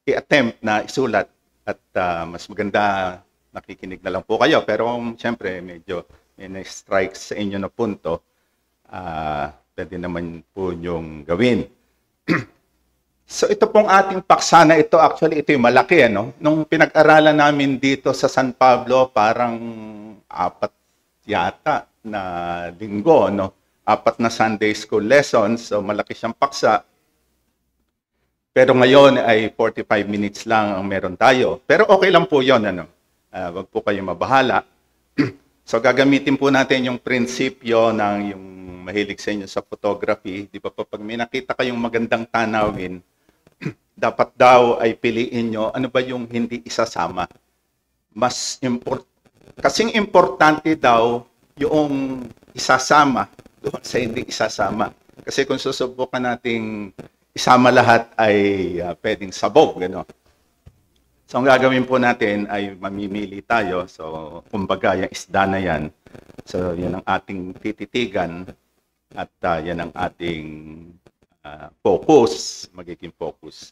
i-attempt na isulat at mas maganda nakikinig na lang po kayo. Pero siyempre medyo may na-strike sa inyo na punto, pwede naman po yung gawin. So ito pong ating paksa na ito, actually ito yung malaki. Nung pinag-aralan namin dito sa San Pablo, parang 4 yata na linggo, 4 na Sunday school lessons, so malaki siyang paksa. Pero ngayon ay 45 minutes lang ang meron tayo. Pero okay lang po yun, wag po kayong mabahala. So gagamitin po natin yung prinsipyo ng yung mahilig sa inyo sa photography. Di ba pag may nakita kayong magandang tanawin, dapat daw ay piliin nyo ano ba yung hindi isasama. Kasing importante daw yung isasama doon sa hindi isasama. Kasi kung susubukan nating isama lahat ay pwedeng sabog. So ang gagawin po natin ay mamimili tayo. So kumbaga yung isda na yan. So yan ang ating tititigan at yan ang ating focus, magiging focus.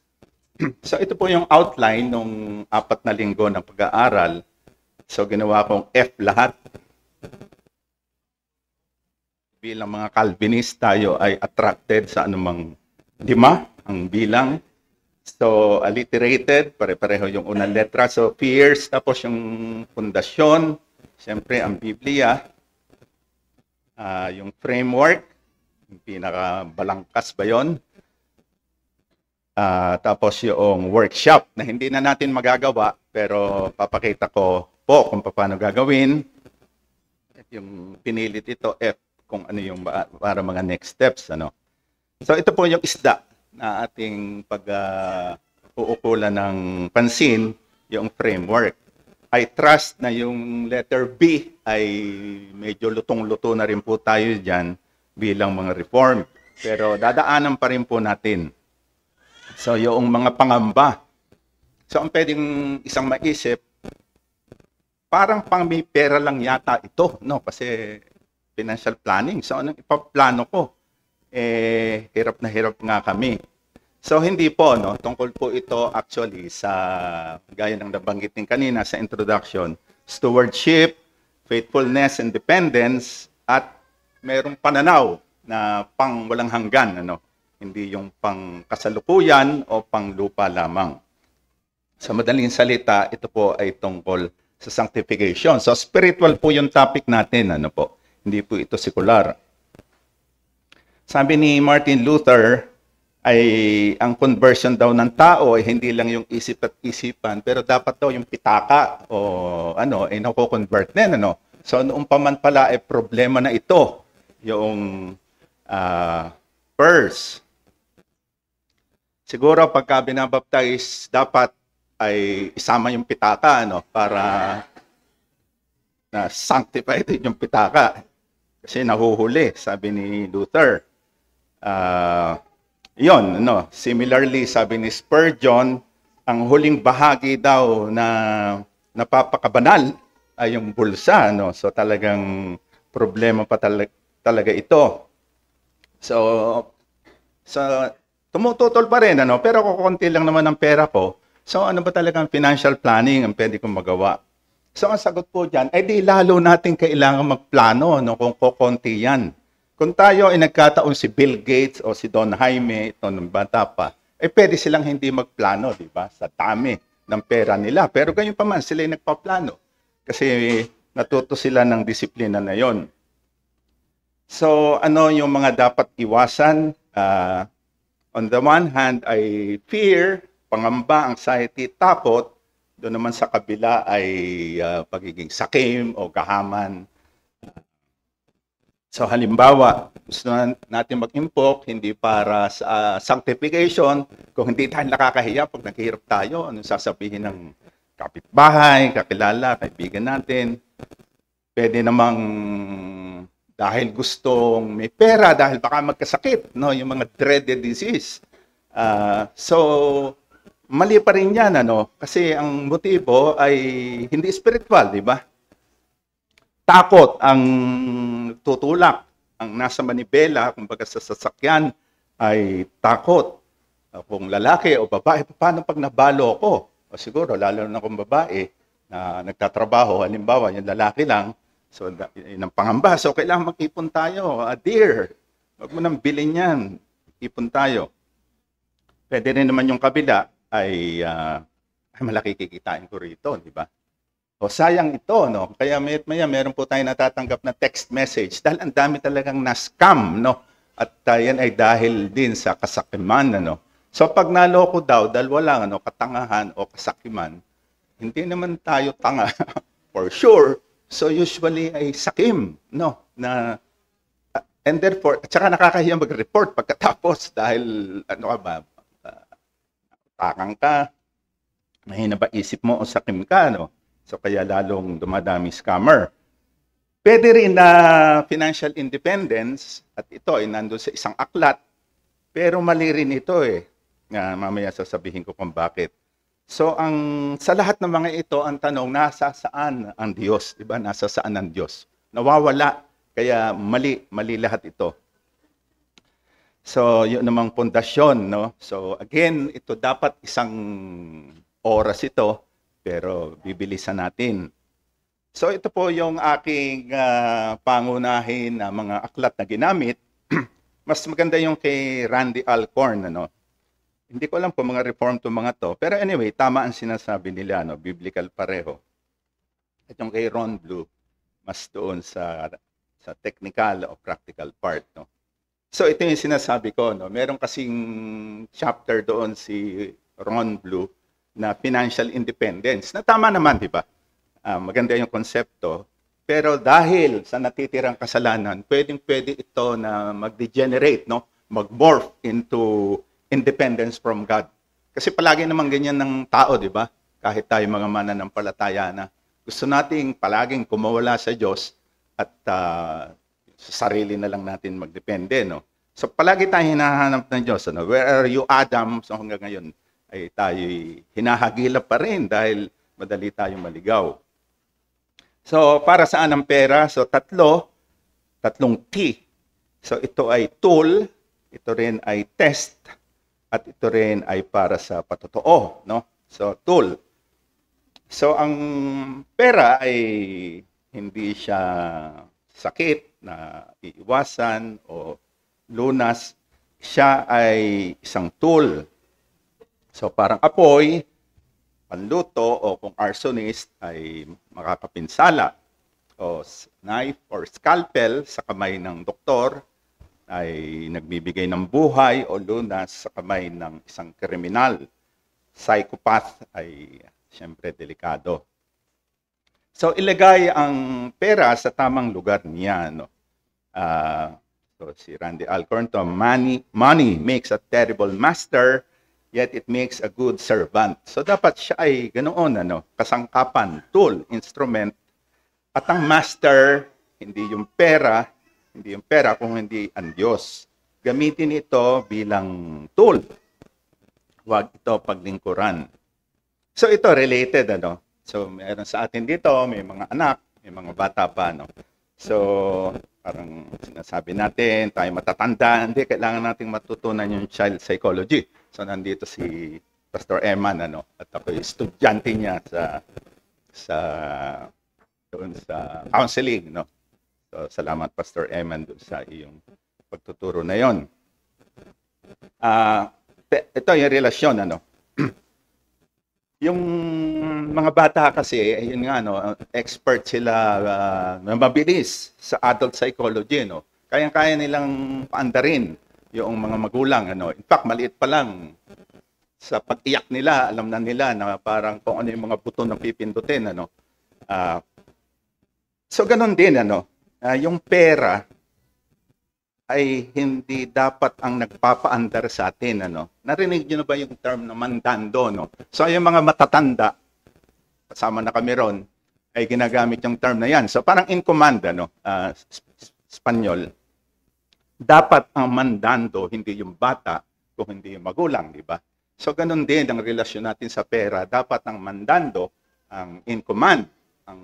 So ito po yung outline ng 4 na linggo ng pag-aaral. So ginawa kong F lahat. Bilang mga Calvinist, tayo ay attracted sa anumang 5 ang bilang. So alliterated, pare-pareho yung unang letra. So fears, tapos yung pundasyon, siyempre ang Biblia, yung framework, yung pinakabalangkas ba yun? Tapos yung workshop na hindi na natin magagawa, pero papakita ko po kung paano gagawin. At yung pinilit ito, F, kung ano yung para mga next steps. So ito po yung isda na ating pag-uukulan ng pansin, yung framework. I trust na yung letter B ay medyo lutong-luto na rin po tayo dyan bilang mga reform. Pero dadaanan pa rin po natin. So yung mga pangamba. So ang pwedeng isang maisip, parang pang may pera lang yata ito, kasi financial planning. So anong ipaplano ko? Hirap na hirap nga kami. So hindi po, tungkol po ito actually sa, gaya ng nabanggit din kanina sa introduction, stewardship, faithfulness, and dependence, at merong pananaw na pang walang hanggan, hindi yung pang kasalukuyan o pang lupa lamang. Sa madaling salita, ito po ay tungkol sa sanctification. So spiritual po yung topic natin, hindi po ito sekular. Sabi ni Martin Luther, ay ang conversion daw ng tao ay hindi lang yung isip at isipan, pero dapat daw yung pitaka o ay nako-convert din, So noong pa man pala ay problema na ito, yung purse. Siguro pagka binabaptize, dapat ay isama yung pitaka, para na sanctified yung pitaka. Kasi nahuhuli, sabi ni Luther. Yon, similarly, sabi ni Spurgeon, ang huling bahagi daw na napapakabanal ay yung bulsa, So talagang problema pa talaga ito. So tumututol pa rin, pero kukunti lang naman ang pera ko. So ano ba talagang financial planning ang pwede kong magawa? So ang sagot po dyan, ay di lalo natin kailangan magplano, kung kukunti yan. Kung tayo ay nagkataon si Bill Gates o si Don Jaime, ito nung bata pa, pwede silang hindi magplano, di ba? Sa dami ng pera nila. Pero ganyan pa man, sila ay nagpaplano. Kasi natuto sila ng disiplina na yon. So, ano yung mga dapat iwasan? On the one hand ay fear, pangamba, anxiety, takot. Doon naman sa kabila ay pagiging sakim o kahaman. So halimbawa, gusto natin mag-impok, hindi para sa sanctification, kung hindi tayo nakakahiya pag naghihirap tayo, anong sasabihin ng kapitbahay, kakilala, kaibigan natin. Pwede namang dahil gustong may pera, dahil baka magkasakit, yung mga dreaded disease. So, mali pa rin yan, kasi ang motibo ay hindi spiritual, di ba? Takot ang tutulak. Ang nasa manibela, kumbaga sa sasakyan, ay takot. Kung lalaki o babae, paano pag nabalo ko? O siguro, lalo na kung babae na nagtatrabaho, halimbawa, yung lalaki lang, so, yun ang pangamba. So, kailangan mag-ipon tayo. Dear, wag mo nang bilhin yan. Ipon tayo. Pwede rin naman yung kabila ay malaki kikitain ko rito, di ba? O sayang ito, no? Kaya maya meron po tayo natatanggap na text message dahil ang dami talagang na-scam, no? At yan ay dahil din sa kasakiman, ano? So pag naloko daw dahil walang katangahan o kasakiman, hindi naman tayo tanga for sure. So usually ay sakim, no? And therefore, at saka nakakahiya mag-report pagkatapos dahil ano ka ba, takang ka, mahina ba isip mo o sakim ka, no? So kaya lalong dumadami scammer. Pwede rin na financial independence, at ito ay nandun sa isang aklat, pero mali rin ito eh. Mamaya sasabihin ko kung bakit. So sa lahat ng mga ito, ang tanong, nasa saan ang Diyos? Diba? Nasa saan ang Diyos? Nawawala, kaya mali lahat ito. So yun namang pundasyon, no? So again, ito dapat isang oras ito, pero bibilisan natin. So ito po yung aking pangunahin na mga aklat na ginamit. Mas maganda yung kay Randy Alcorn, ano. Hindi ko alam kung mga reform to mga to, pero anyway, tama ang sinasabi nila, no, biblical pareho. At yung kay Ron Blue, mas doon sa technical o practical part, no. So ito yung sinasabi ko, no. Meron kasing chapter doon si Ron Blue na financial independence. Na tama naman, di ba? Maganda yung konsepto. Pero dahil sa natitirang kasalanan, pwedeng-pwede ito na mag-degenerate, no? Mag-morph into independence from God. Kasi palagi naman ganyan ng tao, di ba? Kahit tayo mga mananampalataya na gusto nating palaging kumawala sa Diyos at sa sarili na lang natin magdepende, no? So palagi tayo hinahanap ng Diyos, ano? Where are you, Adam? So hanggang ngayon, ay tayo'y hinahagilap pa rin dahil madali tayong maligaw. So, para saan ang pera? So, tatlong T. So, ito ay tool, ito rin ay test, at ito rin ay para sa patotoo, no? So, tool. So, ang pera ay hindi siya sakit na iiwasan o lunas. Siya ay isang tool. So parang apoy, panluto, o kung arsonist ay makakapinsala. O knife or scalpel sa kamay ng doktor ay nagbibigay ng buhay o lunas sa kamay ng isang kriminal. Psychopath ay siyempre delikado. So ilagay ang pera sa tamang lugar niya. No? So si Randy Alcorn to, money makes a terrible master, yet it makes a good servant. So dapat siya ay ganoon, kasangkapan, tool, instrument. At ang master, hindi yung pera kung hindi ang Diyos. Gamitin ito bilang tool. Huwag ito paglingkuran. So ito related, So meron sa atin dito, may mga anak, may mga bata pa, So parang sinasabi natin, tayo matatanda, hindi, kailangan nating matutunan yung child psychology. So nandito si Pastor Eman, at ako estudyante niya sa counseling, So salamat Pastor Eman doon sa iyong pagtuturo na 'yon. Ito yung relasyon, Yung mga bata kasi, ayun nga, expert sila, mabilis sa adult psychology, Kayang-kaya nilang paandarin yung mga magulang, In fact, maliit pa lang sa pag-iyak nila, alam na nila na parang kung ano yung mga buto na pipindutin, So ganun din, yung pera ay hindi dapat ang nagpapaandar sa atin, Narinig niyo na ba yung term na mandando, So yung mga matatanda, kasama na kami ron, ay ginagamit yung term na yan. So parang in command, Espanyol. Dapat ang mandando, hindi yung bata, kung hindi yung magulang, di ba? So ganun din ang relasyon natin sa pera. Dapat ang mandando, ang in command, ang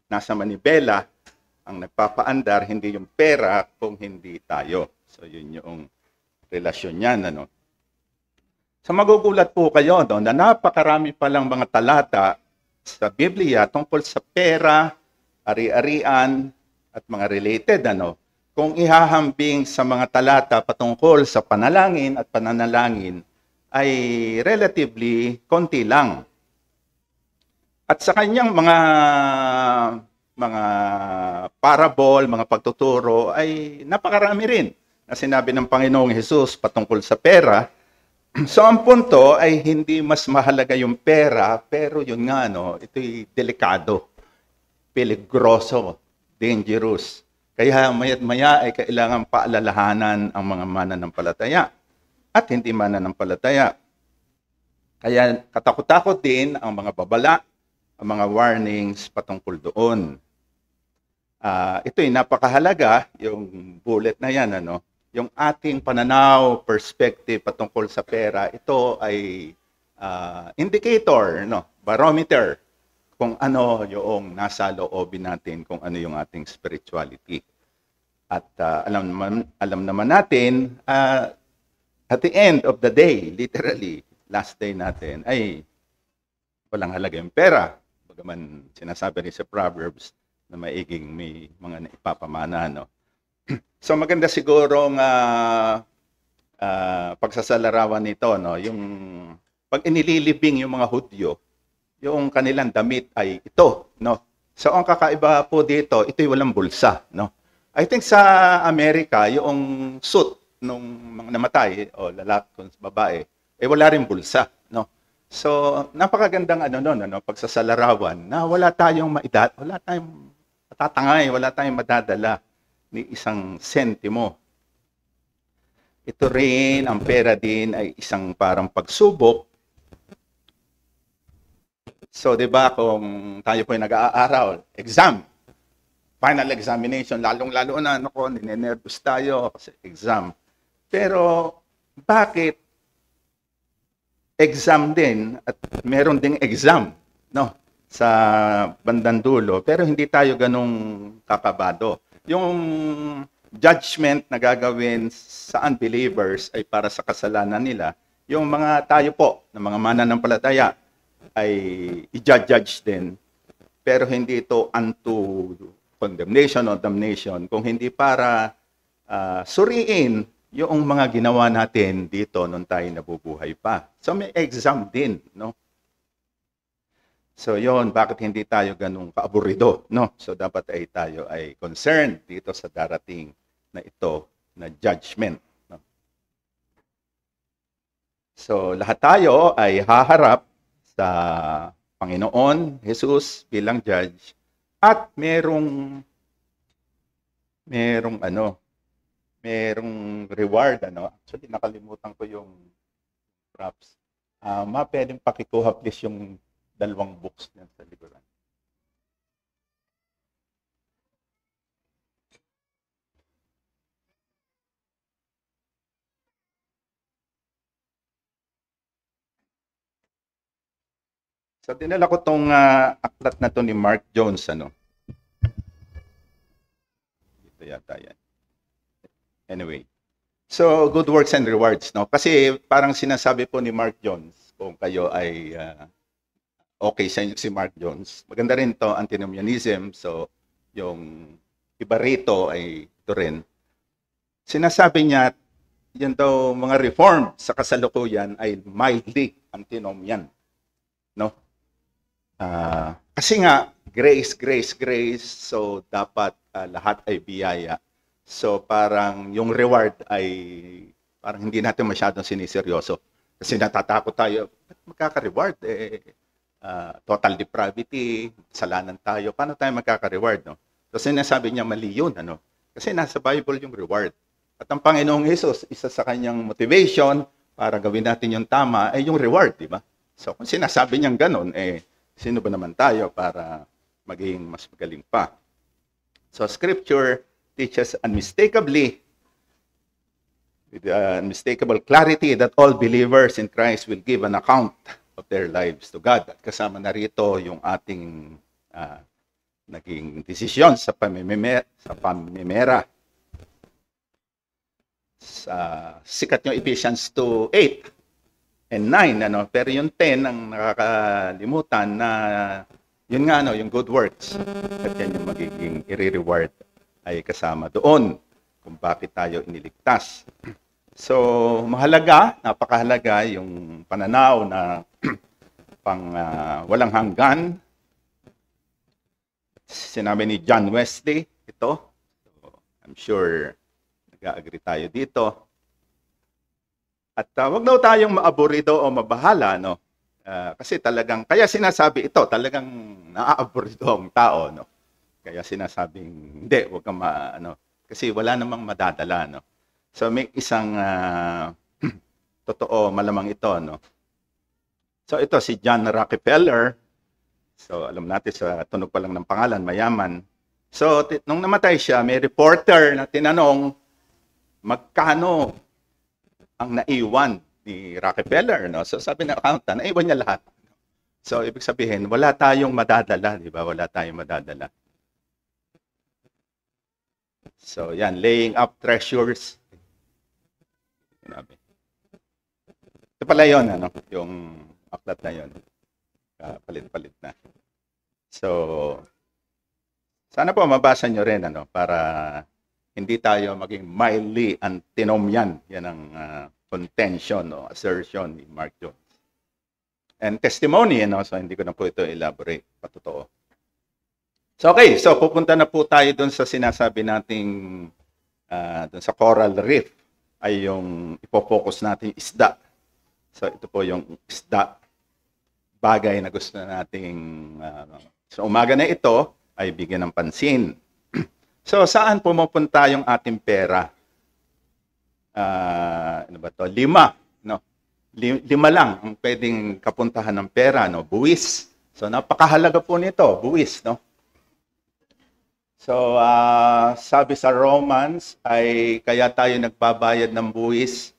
nasa manibela, ang nagpapaandar, hindi yung pera kung hindi tayo. So yun yung relasyon niyan, So magugulat po kayo no, na napakarami palang mga talata sa Biblia tungkol sa pera, ari-arian, at mga related. Kung ihahambing sa mga talata patungkol sa panalangin at pananalangin, ay relatively konti lang. At sa kanyang mga parable, mga pagtuturo ay napakarami rin na sinabi ng Panginoong Hesus patungkol sa pera. So ang punto ay hindi mas mahalaga yung pera, pero yun nga, ito'y delikado, peligroso, dangerous. Kaya maya't maya ay kailangan paalalahanan ang mga mananampalataya at hindi mananampalataya. Kaya katakot-takot din ang mga babala, ang mga warnings patungkol doon. Ito'y napakahalaga, yung bullet na yan, yung ating pananaw, perspective patungkol sa pera, ito ay indicator, barometer, kung ano yung nasa loobin natin, kung ano yung ating spirituality. At alam naman natin, at the end of the day, literally, last day natin, ay walang halaga yung pera. Bagaman sinasabi rin sa Proverbs na maiging may mga naipapamana. So maganda siguro ng pagsasalarawan nito, yung pag inililibing yung mga Hudyo, yung kanilang damit ay ito, So ang kakaiba po dito, ito'y walang bulsa, I think sa Amerika, yung suit nung mga namatay o lalaki kung babae, wala rin bulsa, So napakagandang pagsasalarawan na wala tayong matatangay, wala tayong madadala ni isang sentimo. Ito rin, ang pera din ay isang parang pagsubok. So, di ba, kung tayo po ay nag-aaral, exam, final examination, lalong-lalo na, ninenervous tayo kasi exam. Pero, bakit exam din at meron ding exam, sa bandang dulo, pero hindi tayo ganung kakabado. Yung judgment na gagawin sa unbelievers ay para sa kasalanan nila. Yung mga tayo po, na mga mananampalataya, ay i-judge din, pero hindi ito unto condemnation or damnation, kung hindi para suriin yung mga ginawa natin dito nung tayo nabubuhay pa. So may exam din, So yon, bakit hindi tayo ganun kaaburido, So dapat ay tayo ay concerned dito sa darating na ito na judgment, So lahat tayo ay haharap sa Panginoon Jesus bilang judge at merong reward, Actually nakalimutan ko yung props. Pwedeng pakikuha please yung dalawang books niyan sa likuran. So dinala ko tong aklat na to ni Mark Jones, Dito yata yan. Anyway. So good works and rewards, Kasi parang sinasabi po ni Mark Jones, kung kayo ay okay sa inyo si Mark Jones, maganda rin to, antinomianism. So yung iba rito ay ito rin. Sinasabi niya, yan daw mga reform sa kasalukuyan ay mildly antinomian, kasi nga, grace, so dapat lahat ay biyaya. So parang yung reward ay parang hindi natin masyadong siniseryoso. Kasi natatakot tayo, ba't magkaka-reward? Total depravity, salanan tayo, paano tayo magkaka-reward? So sinasabi niya mali yun, Kasi nasa Bible yung reward. At ang Panginoong Hesus, isa sa kanyang motivation para gawin natin yung tama ay yung reward, di ba? So kung sinasabi niyang ganun, sino ba naman tayo para maging mas magaling pa? So Scripture teaches unmistakably, with unmistakable clarity, that all believers in Christ will give an account of their lives to God. At kasama na rito yung ating naging desisyon sa pamimera. Sa sikat yung Ephesians 2:8, and 9, ano? Pero yung 10 ang nakakalimutan na yun nga, ano, yung good works. At yan yung magiging i-reward ay kasama doon kung bakit tayo iniligtas. So, mahalaga, napakahalaga yung pananaw na pang walang hanggan. Sinabi ni John Wesley ito. So, I'm sure nag-agree tayo dito. At wag daw tayong maaburido o mabahala, no? Kasi talagang, kaya sinasabi ito, talagang naaaburido ang tao, no? Kaya sinasabing, hindi, wag kang ano, kasi wala namang madadala, no? So may isang totoo, malamang ito, no? So ito si John Rockefeller. So alam natin sa tunog pa lang ng pangalan, mayaman. So nung namatay siya, may reporter na tinanong magkano ang naiwan ni Rockefeller, no? So sabi ng accountant, naiwan niya lahat. So ibig sabihin, wala tayong madadala, di ba? Wala tayong madadala. So yan, laying up treasures. Ito pala yun, ano? Yung aklat na yun. Palit-palit na. So, sana po mabasa nyo rin, ano? Para hindi tayo maging mildly antinomian. Yan ang contention o assertion ni Mark Jones. And testimony, no? So hindi ko na po ito elaborate, patotoo. So okay, so pupunta na po tayo doon sa sinasabi nating doon sa coral reef ay yung ipo-focus natin isda. So ito po yung isda, bagay na gusto nating sa umaga na ito ay bigyan ng pansin. So saan pumupunta yung ating pera? Ano ba to? 5, no? 5 lang ang pwedeng kapuntahan ng pera, no? Buwis. So napakahalaga po nito, buwis, no? So sabi sa Romans ay kaya tayo nagbabayad ng buwis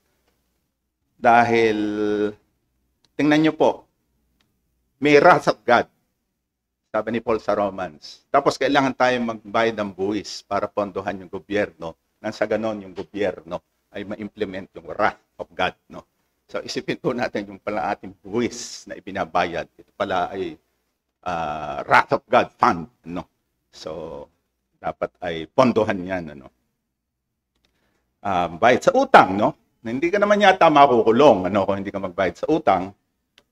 dahil tingnan niyo po, may wrath of God. Sabi ni Paul sa Romans. Tapos kailangan tayo magbayad ng buwis para pondohan yung gobyerno. Nang sa ganon yung gobyerno ay ma-implement yung wrath of God, no? So isipin po natin yung pala ating buwis na ibinabayad. Ito pala ay wrath of God fund, no? So dapat ay pondohan yan, ano? Bayad sa utang, no? Hindi ka naman yata makukulong, ano, kung hindi ka magbayad sa utang.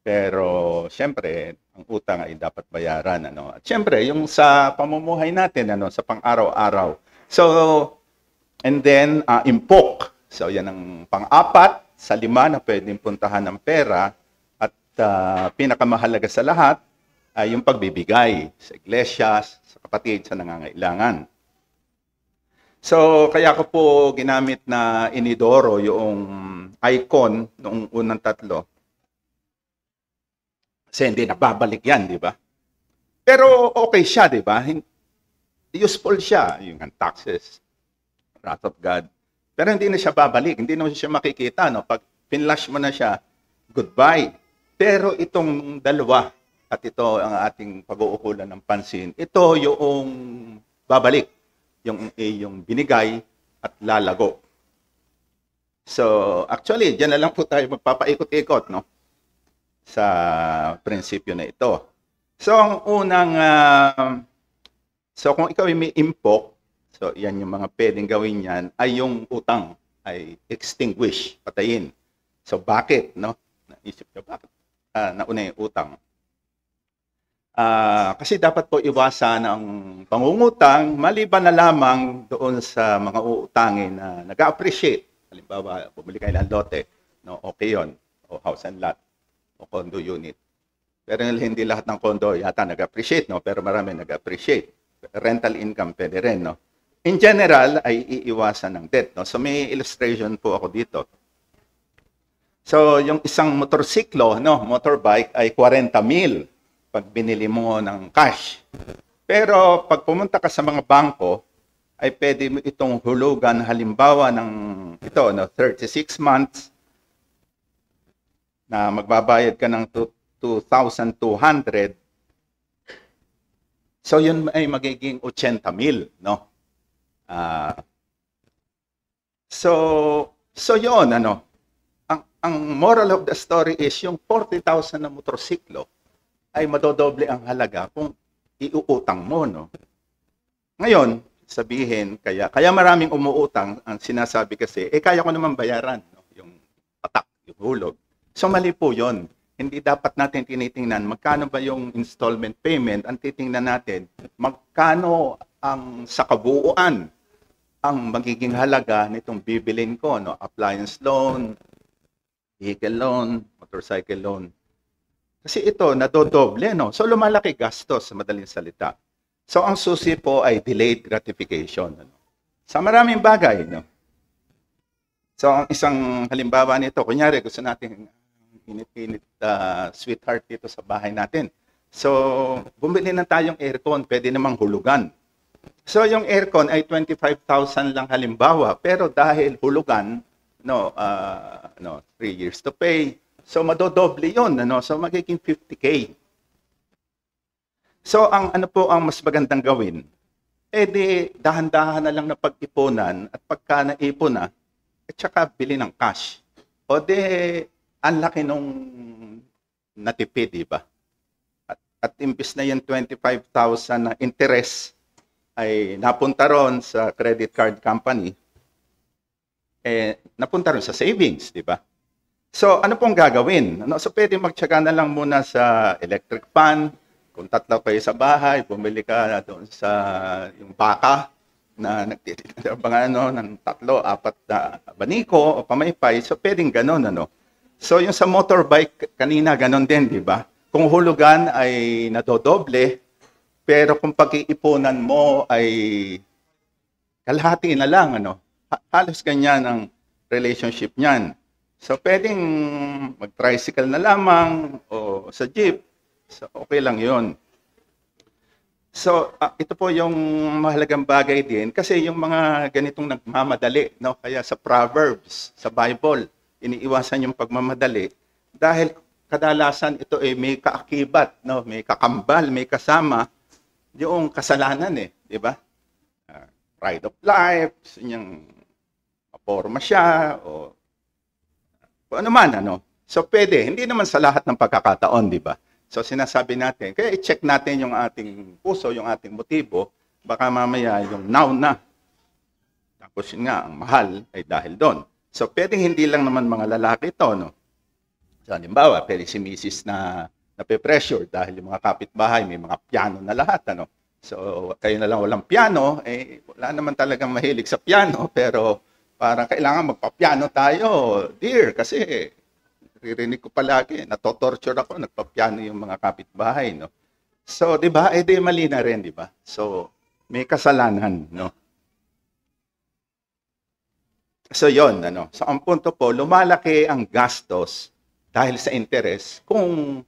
Pero siyempre, ang utang ay dapat bayaran, ano? At siyempre, yung sa pamumuhay natin, ano, sa pang-araw-araw. So, and then impok. So yan ang pang-4 sa 5 na pwedeng puntahan ng pera. At pinakamahalaga sa lahat ay yung pagbibigay sa iglesia, sa kapatid, sa nangangailangan. So kaya ko po ginamit na inidoro yung icon noong unang 3. Kasi hindi nababalik yan, di ba? Pero okay siya, di ba? Useful siya, yung taxes, wrath of God. Pero hindi na siya babalik, hindi na siya makikita, no? Pag pinlash mo na siya, goodbye. Pero itong dalawa, at ito ang ating pag-uukulan ng pansin, ito yung babalik, yung binigay at lalago. So, actually, diyan na lang po tayo magpapaikot-ikot, no? Sa prinsipyo na ito. So, ang unang, so kung ikaw ay may impok, so yan yung mga pwedeng gawin yan, ay yung utang ay extinguish, patayin. So, bakit, no? Naisip nyo, bakit nauna yung utang? Kasi dapat po iwasan ang pangungutang maliban na lamang doon sa mga uutangin na nag-appreciate. Halimbawa, bumili kayo ng lote, no? Okay yun, o house and lot, o condo unit. Pero hindi lahat ng condo yata nag-appreciate, no? Pero marami nag-appreciate. Rental income pwede rin, no? In general, ay iiwasan ng debt, no? So may illustration po ako dito. So yung isang motorsiklo, no, motorbike ay 40,000 pag binili mo ng cash. Pero pag pumunta ka sa mga bangko, ay pwede mo itong hulugan halimbawa ng ito, no, 36 months na magbabayad ka ng 2,200. So yun ay magiging 80,000, no? So yun, ano, ang moral of the story is yung 40,000 na motorsiklo ay madodoble ang halaga kung iuutang mo, no? Ngayon, sabihin, kaya maraming umuutang, ang sinasabi kasi, kaya ko naman bayaran, no? Yung patak, yung hulog. So mali po yun. Hindi dapat natin tinitingnan magkano ba yung installment payment. Ang titingnan natin, magkano ang sa kabuuan ang magiging halaga nitong bibilin ko, no? Appliance loan, vehicle loan, motorcycle loan. Kasi ito, nadodoble, no? So lumalaki gastos, sa madaling salita. So ang susi po ay delayed gratification. Ano? Sa maraming bagay, no? So ang isang halimbawa nito, kunyari gusto natin init-init sweetheart dito sa bahay natin. So bumili na tayong aircon, pwede namang hulugan. So yung aircon ay 25,000 lang halimbawa, pero dahil hulugan, 3 years to pay. So madodoble 'yon, ano? So magiging 50K. So ang ano po ang mas magandang gawin? Di dahan-dahan na lang na pag-ipunan at pagka naipon na, at saka bili ng cash. O ang laki nung natipid, di ba? At imbis na yung 25,000 na interest ay napunta ron sa credit card company, napunta ron sa savings, di ba? So, ano pong gagawin? So, pwede magtyaga na lang muna sa electric fan. Kung tatlo kayo sa bahay, bumili ka doon sa yung baka na nagtitinda ng 3, 4 na abaniko o pamaypay. So, pwedeng ganon, ano? So, yung sa motorbike, kanina ganon din, di ba? Kung hulugan ay nadodoble, pero kung pag-iipunan mo ay kalahati na lang, ano? Halos ganyan ang relationship niyan. So, pwedeng mag-tricycle na lamang o sa jeep. So, okay lang yun. So, ito po yung mahalagang bagay din kasi yung mga ganitong nagmamadali, no? Kaya sa Proverbs, sa Bible, iniiwasan yung pagmamadali dahil kadalasan ito may kaakibat, no? May kakambal, may kasama yung kasalanan, di ba? Pride of life, yung maporma siya o ano man, ano. So, pwede. Hindi naman sa lahat ng pagkakataon, di ba? So, sinasabi natin, kaya i-check natin yung ating puso, yung ating motibo, baka mamaya yung now na. Tapos yun nga, ang mahal ay dahil doon. So, pwedeng hindi lang naman mga lalaki ito, no? So, halimbawa, pwede si Mrs. na nape-pressure dahil yung mga kapitbahay, may mga piano na lahat, ano? So, kayo na lang walang piano, wala naman talagang mahilig sa piano, pero parang kailangan magpa-piano tayo, dear, kasi ririnig ko palagi, natotorture ako, nagpa-piano yung mga kapitbahay, no? So, di ba? Di mali na rin, di ba? So, may kasalanan, no? So, yon, ano? So, ang punto po, lumalaki ang gastos dahil sa interest kung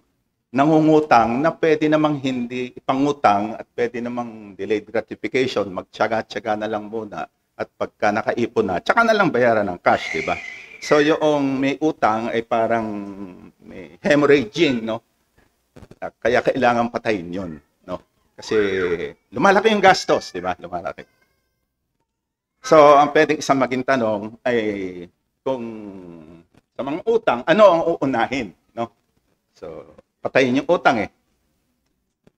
nangungutang na pwede namang hindi ipangutang at pwede namang delayed gratification, magtyaga-tyaga na lang muna at pagka nakaipon na, tsaka na lang bayaran ng cash, di ba? So, yung may utang ay parang may hemorrhaging, no? Kaya kailangan patayin yun, no? Kasi lumalaki yung gastos, di ba? Lumalaki. So, ang pwedeng isang maging tanong ay kung sa mga utang, ano ang uunahin, no? So, patayin yung utang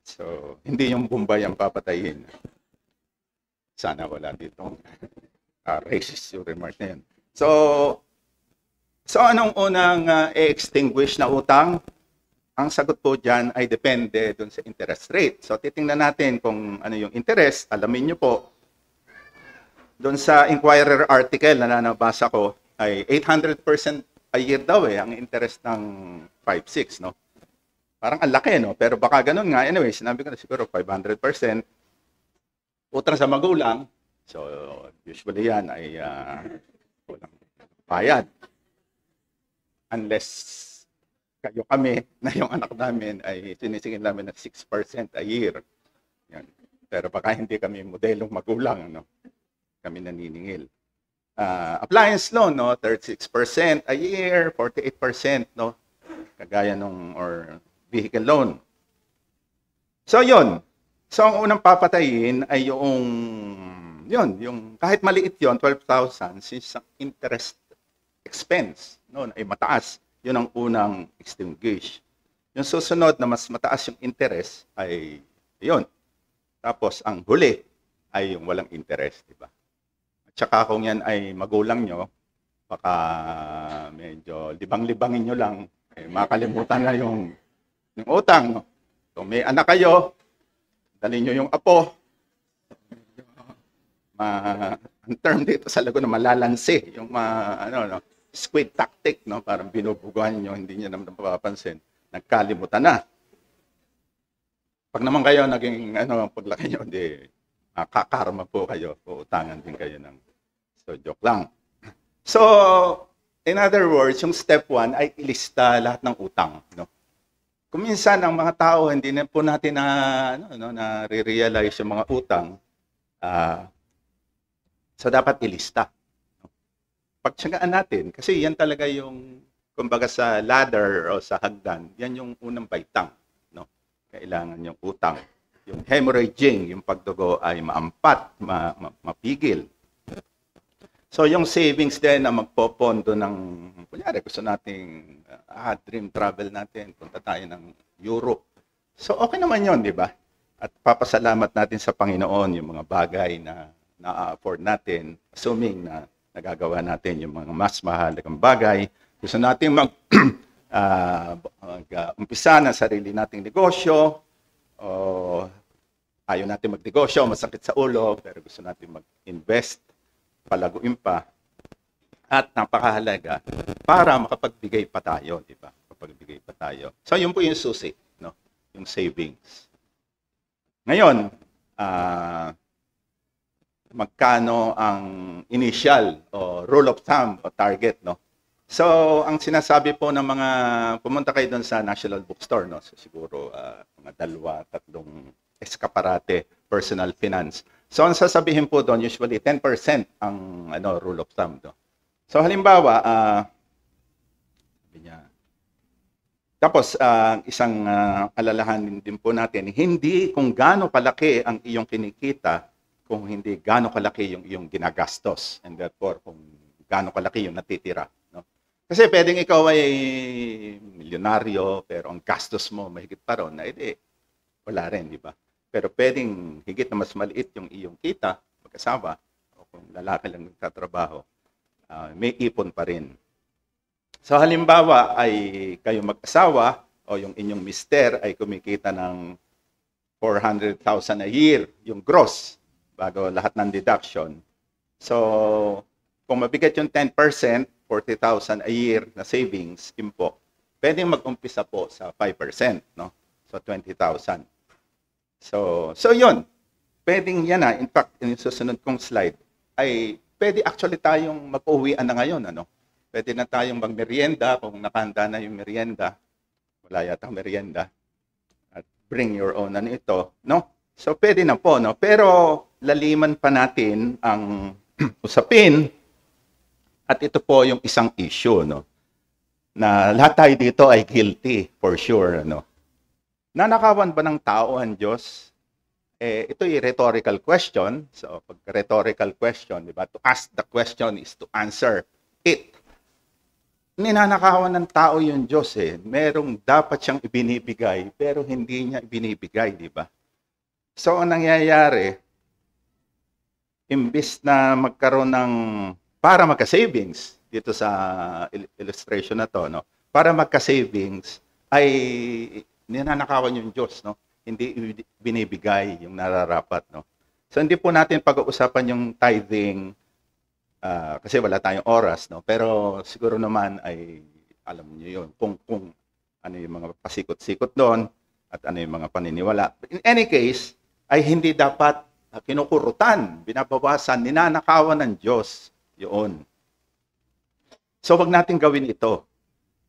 So, hindi yung Bombay ang papatayin. Sana wala ditong racist yung remark na yun. So anong unang i-extinguish na utang? Ang sagot po dyan ay depende dun sa interest rate. So titingnan natin kung ano yung interest. Alamin nyo po, dun sa Inquirer article na nabasa ko ay 800% a year daw ang interest ng 5-6, no? Parang ang laki, no? Pero baka ganun nga. Anyway, sinabi ko na siguro 500%. Utang sa magulang, so usually yan ay walang bayad. Unless kayo kami na yung anak namin ay sinisingil namin na 6% a year. Yan. Pero baka hindi kami modelong magulang, no? Kami naniningil. Appliance loan, no? 36% a year, 48%, no? Kagaya nung or vehicle loan. So, yun. So, ang unang papatayin ay yung kahit maliit yon 12,000, since interest expense, noon ay mataas. Yun ang unang extinguish. Yung susunod na mas mataas yung interest ay yun. Tapos ang huli ay yung walang interest, di ba? At saka kung yan ay magulang nyo, baka medyo libang-libangin nyo lang, makalimutan na yung utang. No? Kung may anak kayo, dali nyo yung apo. Ang term dito sa lago na malalansi, yung squid tactic, no? Parang binubuguhan nyo, hindi nyo naman mapapansin. Nagkalimutan na. Pag naman kayo naging paglaki nyo, hindi kakarma po kayo, uutangan din kayo ng joke lang. So, in other words, yung step 1 ay ilista lahat ng utang, no? Kung minsan ang mga tao hindi na po natin na realize yung mga utang, so dapat ilista. Pagtiyagaan natin kasi yan talaga yung kumbaga sa ladder o sa hagdan, yan yung unang baitang, no? Kailangan yung utang. Yung hemorrhaging, yung pagdugo ay maampat, mapigil. So yung savings din na magpopondo ng, kunyari gusto nating dream travel natin, punta tayo ng Europe. So okay naman yon, di ba? At papasalamat natin sa Panginoon yung mga bagay na na-afford natin, assuming na nagagawa natin yung mga mas mahalagang bagay. Gusto natin umpisa ng sarili nating negosyo, o ayaw natin magnegosyo, masakit sa ulo, pero gusto natin mag-invest, palaguin pa, at napakahalaga para makapagbigay pa tayo, di ba? Makapagbigay pa tayo. So, yun po yung susi, no? Yung savings. Ngayon, magkano ang initial o rule of thumb o target, no? So, ang sinasabi po ng mga, pumunta kayo doon sa National Bookstore, no? So, siguro mga 2-3 eskaparate, personal finance. So, ang sasabihin po doon, usually 10% ang rule of thumb. No? So, halimbawa, tapos, isang alalahanin din po natin, hindi kung gaano kalaki ang iyong kinikita, kung hindi gaano kalaki yung iyong ginagastos. And therefore, kung gaano kalaki yung natitira. No? Kasi pwedeng ikaw ay milyonaryo, pero ang gastos mo mahigit pa ron, na wala rin, di ba? Pero pwedeng higit na mas maliit yung iyong kita, mag-asawa, o kung lalaki lang nagtatrabaho, may ipon pa rin. So halimbawa ay kayo mag-asawa o yung inyong mister ay kumikita ng 400,000 a year, yung gross, bago lahat ng deduction. So kung mabigat yung 10%, 40,000 a year na savings, impo, pwedeng mag-umpisa po sa 5%, no? So 20,000. So yun, pwedeng yan in fact, yung susunod kong slide, ay pwede actually tayong mag-uwian na ngayon, ano? Pwede na tayong mag-merienda, kung nakahanda na yung merienda, wala yata merienda, at bring your own ito, no? So pwede na po, no? Pero laliman pa natin ang usapin, at ito po yung isang issue, no? Na lahat tayo dito ay guilty, for sure, ano? Nanakawan ba ng tao ang Diyos? Ito ay rhetorical question. So, pag rhetorical question, di ba? To ask the question is to answer it. Ninanakawan ng tao yung Diyos, Merong dapat siyang ibinibigay, pero hindi niya ibinibigay, di ba? So, ang nangyayari, imbis na magkaroon ng, para magka-savings, dito sa illustration na to, no? Para magka-savings, ay ninanakawan yung Diyos, no? Hindi binibigay yung nararapat, no? So hindi po natin pag-uusapan yung tithing kasi wala tayong oras, no? Pero siguro naman ay alam niyo yun kung ano yung mga pasikot-sikot doon at ano yung mga paniniwala. In any case, ay hindi dapat kinukurutan, binabawasan, ninanakawan ng Diyos yun. So wag natin gawin ito.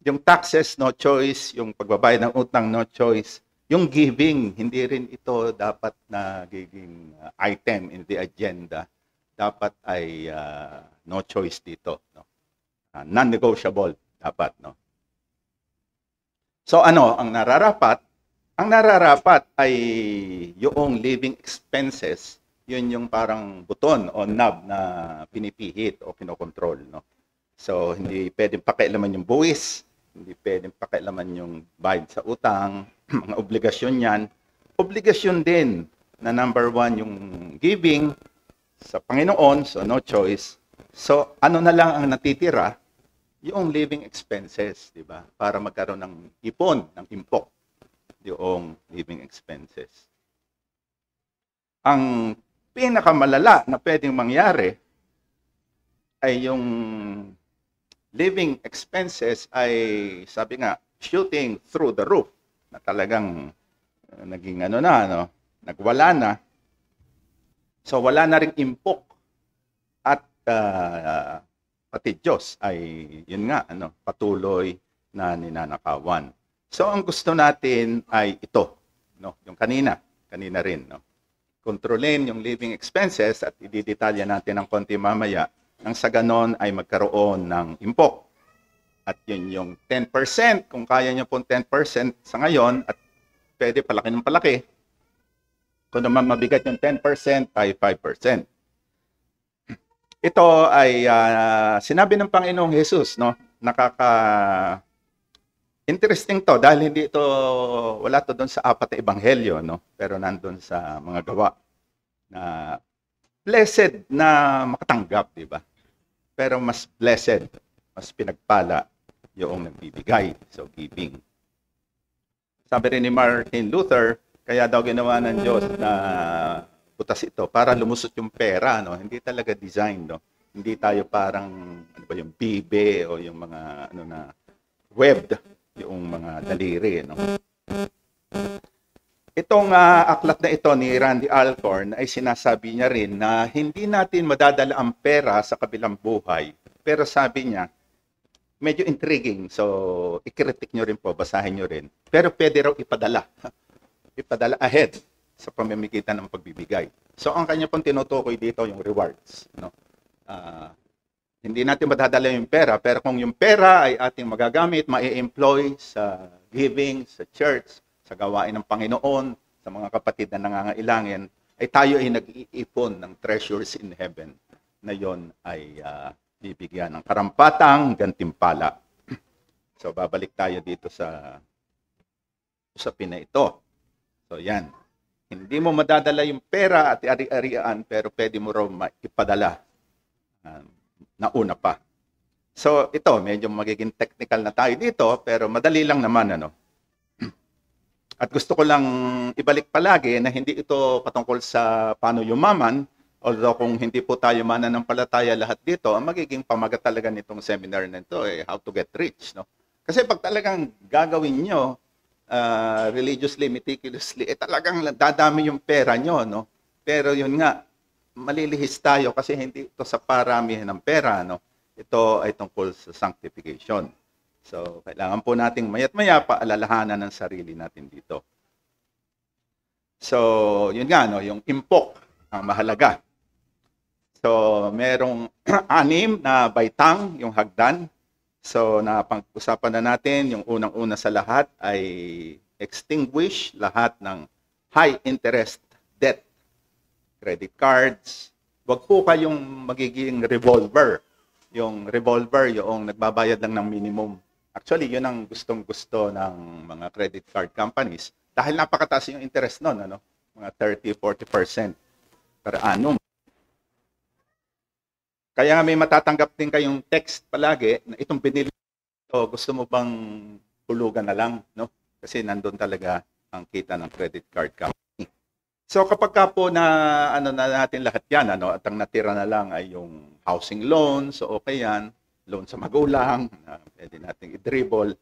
Yung taxes, no choice. Yung pagbabayad ng utang, no choice. Yung giving, hindi rin ito dapat na giving item in the agenda. Dapat ay no choice dito. No? Non-negotiable dapat. No? So ano ang nararapat? Ang nararapat ay yung living expenses. Yun yung parang buton o knob na pinipihit o kinokontrol. No? So, hindi pwedeng pakialaman yung buwis, hindi pwedeng pakialaman yung bayad sa utang, mga obligasyon yan. Obligasyon din na number 1 yung giving sa Panginoon, so no choice. So, ano na lang ang natitira? Yung living expenses, di ba? Para magkaroon ng ipon, ng impok, yung living expenses. Ang pinakamalala na pwedeng mangyari ay yung living expenses ay, sabi nga, shooting through the roof, na talagang naging nagwala na. So wala na ring impok at pati Diyos ay yun nga patuloy na ninanakawan. So ang gusto natin ay ito, yung kanina rin, kontrolin yung living expenses at ididetalya natin ng konti mamaya nang sa ganon ay magkaroon ng impok. At yun yung 10%, kung kaya nyo pong 10% sa ngayon at pwede palaki ng palaki. Kung naman mabigat yung 10% ay 5%. Ito ay sinabi ng Panginoong Jesus, interesting to dahil hindi ito, wala to doon sa 4 na ebanghelyo, pero nandun sa mga gawa na blessed na makatanggap, di ba? Pero mas blessed, mas pinagpala yung nagbibigay, so giving. Sabi rin ni Martin Luther, kaya daw ginawa ng Diyos na butas ito para lumusot yung pera, hindi talaga design, hindi tayo parang yung bibe o yung mga webbed, yung mga daliri, Itong aklat na ito ni Randy Alcorn ay sinasabi niya rin na hindi natin madadala ang pera sa kabilang buhay. Pero sabi niya, medyo intriguing. So, ikritik nyo rin po, basahin nyo rin. Pero pwede raw ipadala. Ipadala ahead sa pamamagitan ng pagbibigay. So, ang kanya pong tinutukoy dito yung rewards. Hindi natin madadala yung pera, pero kung yung pera ay ating magagamit, ma-employ sa giving, sa church, sa gawain ng Panginoon, sa mga kapatid na nangangailangan, ay tayo ay nag-iipon ng treasures in heaven na yon ay bibigyan ng karampatang gantimpala. So, babalik tayo dito sa usapin na ito. So, yan. Hindi mo madadala yung pera at ari-arian, pero pwede mo raw ipadala na una pa. So, ito, medyo magiging technical na tayo dito, pero madali lang naman, At gusto ko lang ibalik palagi na hindi ito patungkol sa paano yumaman, although kung hindi po tayo mananampalataya lahat dito, ang magiging pamagat talaga nitong seminar na ito ay how to get rich. Kasi pag talagang gagawin nyo, religiously, meticulously, talagang dadami yung pera nyo. Pero yun nga, malilihis tayo kasi hindi ito sa paramihan ng pera. Ito ay tungkol sa sanctification. So, kailangan po nating maya't-maya paalalahanan ng sarili natin dito. So, yun nga, yung impok ang mahalaga. So, merong 6 na baitang, yung hagdan. So, napag-usapan na natin, yung unang-una sa lahat ay extinguish lahat ng high interest debt. Credit cards. Huwag po kayong magiging revolver. Yung revolver, yung nagbabayad lang ng minimum. Actually, yun ang gustong-gusto ng mga credit card companies. Dahil napakataas yung interest nun, mga 30-40% per annum. Kaya may matatanggap din kayong text palagi na itong binili ito, gusto mo bang hulugan na lang, Kasi nandun talaga ang kita ng credit card company. So kapag ka po na na natin lahat yan, at ang natira na lang ay yung housing loan, so okay yan. Loan sa magulang, pwede natin i-dribble.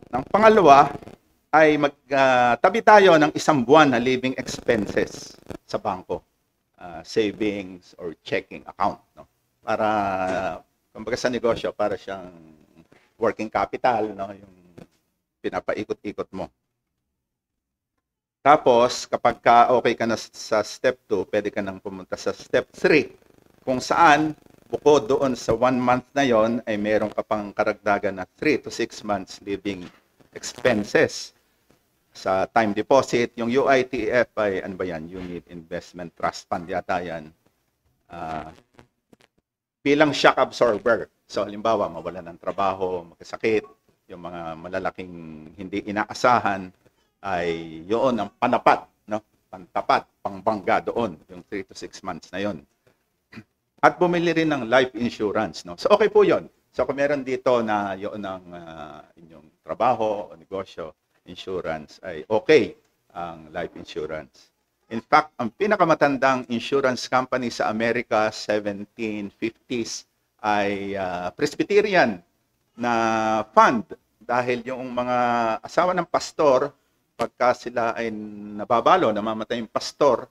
Ang pangalawa ay magtabi tayo ng 1 buwan na living expenses sa bangko. Savings or checking account. Para, kumbaga sa negosyo, para siyang working capital, yung pinapaikot-ikot mo. Tapos, kapag okay ka na sa step 2, pwede ka nang pumunta sa step 3, kung saan bukod doon sa 1 month na yon ay meron ka pang karagdagan na 3 to 6 months living expenses. Sa time deposit, yung UITF ay, ano ba yan? Unit Investment Trust Fund yata yan. Bilang shock absorber. So halimbawa, mawala ng trabaho, magkasakit, yung mga malalaking hindi inaasahan, ay yun ang panapat, no? Pantapat, pangbangga doon, yung 3 to 6 months na yon. At bumili rin ng life insurance, no? So okay po yon. So kung meron dito na yun ang inyong trabaho o negosyo, insurance, ay okay ang life insurance. In fact, ang pinakamatandang insurance company sa Amerika, 1750s, ay Presbyterian na fund. Dahil yung mga asawa ng pastor, pagka sila ay nababalo, namamatay yung pastor,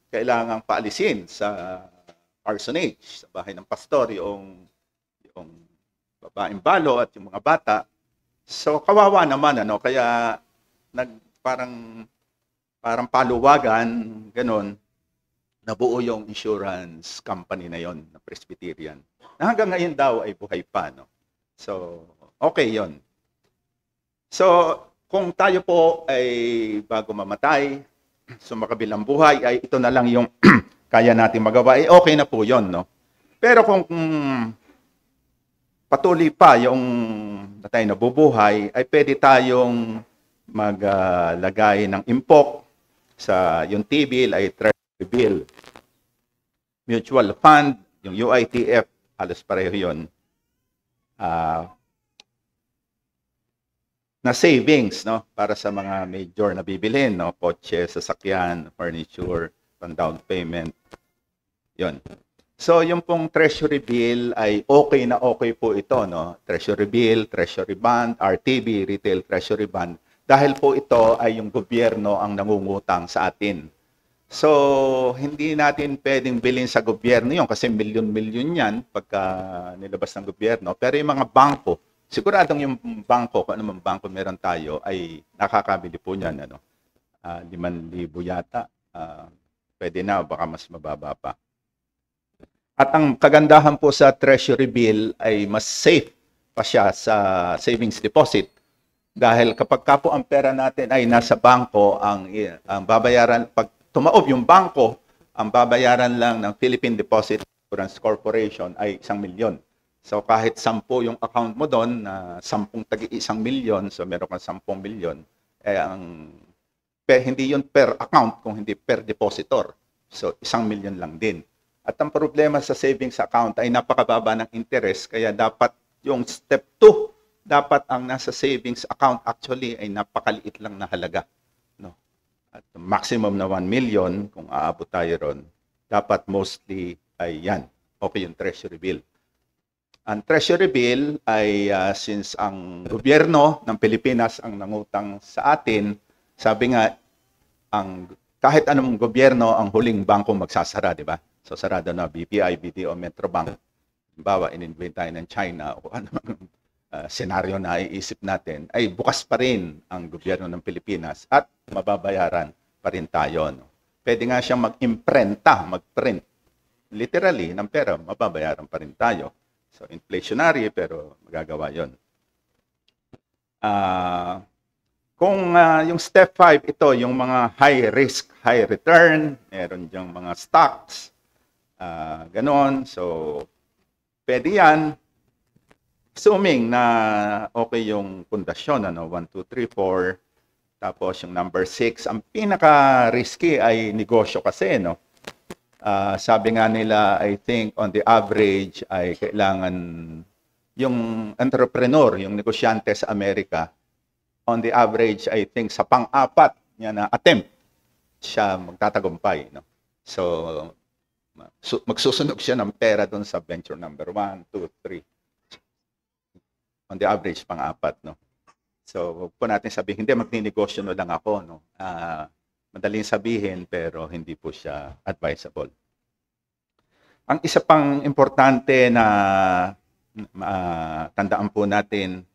kailangang paalisin sa parsonage, sa bahay ng pastor, yung babaeng balo at yung mga bata. So kawawa naman, ano, kaya parang paluwagan, ganun, nabuo yung insurance company na yon, na Presbyterian. Na hanggang ngayon daw ay buhay pa, no? So, okay yon. So, kung tayo po ay bago mamatay, sumakabilang buhay, ay ito na lang yung kaya natin magawa, ay okay na po yon, no? Pero kung patuloy pa yung na tayo nabubuhay, ay pwede tayong maglagay ng impok sa yung T-bill ay Treasury bill. Mutual fund, yung UITF, halos pareho yun. Na savings, no, para sa mga major na bibilhin, no, kotse, sasakyan, furniture, pang down payment. Yun. So, yung pong treasury bill ay okay na okay po ito, no? Treasury bill, treasury bond, RTB, retail treasury bond. Dahil po ito ay yung gobyerno ang nangungutang sa atin. So, hindi natin pwedeng bilhin sa gobyerno yun kasi milyon-milyon yan pagka nilabas ng gobyerno. Pero yung mga bangko, siguradong yung bangko, kung anumang bangko meron tayo, ay nakakabili po niyan. 5,000 yata. Pwede na, baka mas mababa pa. At ang kagandahan po sa treasury bill ay mas safe pa siya sa savings deposit. Dahil kapag ka po ang pera natin ay nasa bangko, ang babayaran, pag tumaob yung bangko, ang babayaran lang ng Philippine Deposit Insurance Corporation ay 1 milyon. So kahit 10 yung account mo doon, na 10 tagi 1 milyon, so meron kang 10 milyon, eh hindi yun per account kung hindi per depositor. So 1 milyon lang din. At ang problema sa savings account ay napakababa ng interest, kaya dapat yung step 2, dapat ang nasa savings account actually ay napakaliit lang na halaga, no? At maximum na 1 million kung aabot tayo ron, dapat mostly ay yan, okay yung treasury bill. Ang treasury bill ay since ang gobyerno ng Pilipinas ang nangutang sa atin, sabi nga, kahit anong gobyerno, ang huling bangko magsasara, di ba? So sarado na BPI, BDO, Metrobank. Halimbawa, in-invade tayo ng China o anong senaryo na iisip natin, ay bukas pa rin ang gobyerno ng Pilipinas at mababayaran pa rin tayo, no? Pwede nga siyang mag-imprenta, mag-print literally ng pera, mababayaran pa rin tayo. So inflationary, pero magagawa yon. Kung yung step 5, ito, yung mga high risk, high return, meron diyang mga stocks, ganon. So, pwede yan. Assuming na okay yung pundasyon, 1, 2, 3, 4. Tapos yung number 6, ang pinaka-risky ay negosyo kasi, no? Sabi nga nila, I think on the average ay kailangan yung entrepreneur, yung negosyante sa Amerika, on the average, I think sa pang-apat niya na attempt, siya magtatagumpay, no? So, magsusunog siya ng pera doon sa venture number 1, 2, 3. On the average, pang-apat, no? So, huwag po natin sabihin, hindi, magninegosyo na lang ako, no? Madaling sabihin, pero hindi po siya advisable. Ang isa pang importante na tandaan po natin,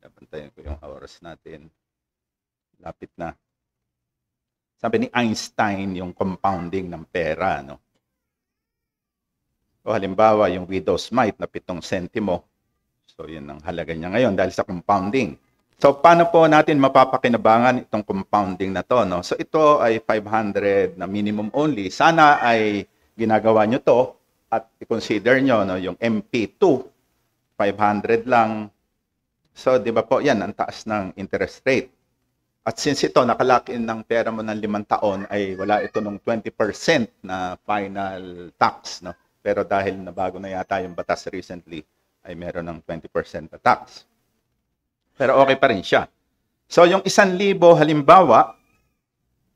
nabantayan ko yung oras natin, lapit na. Sabi ni Einstein, yung compounding ng pera, no? O halimbawa, yung widow's mite na 7 sentimo. So, yun ang halaga niya ngayon dahil sa compounding. So, paano po natin mapapakinabangan itong compounding na to, no? So, ito ay 500 na minimum only. Sana ay ginagawa nyo to at i-consider nyo, no, yung MP2 500 lang. So, di ba po, yan, ang taas ng interest rate. At since ito, nakalock in ng pera mo ng 5 taon, ay wala ito ng 20% na final tax. No? Pero dahil nabago na yata yung batas recently, ay meron ng 20% na tax. Pero okay pa rin siya. So, yung 1,000, halimbawa,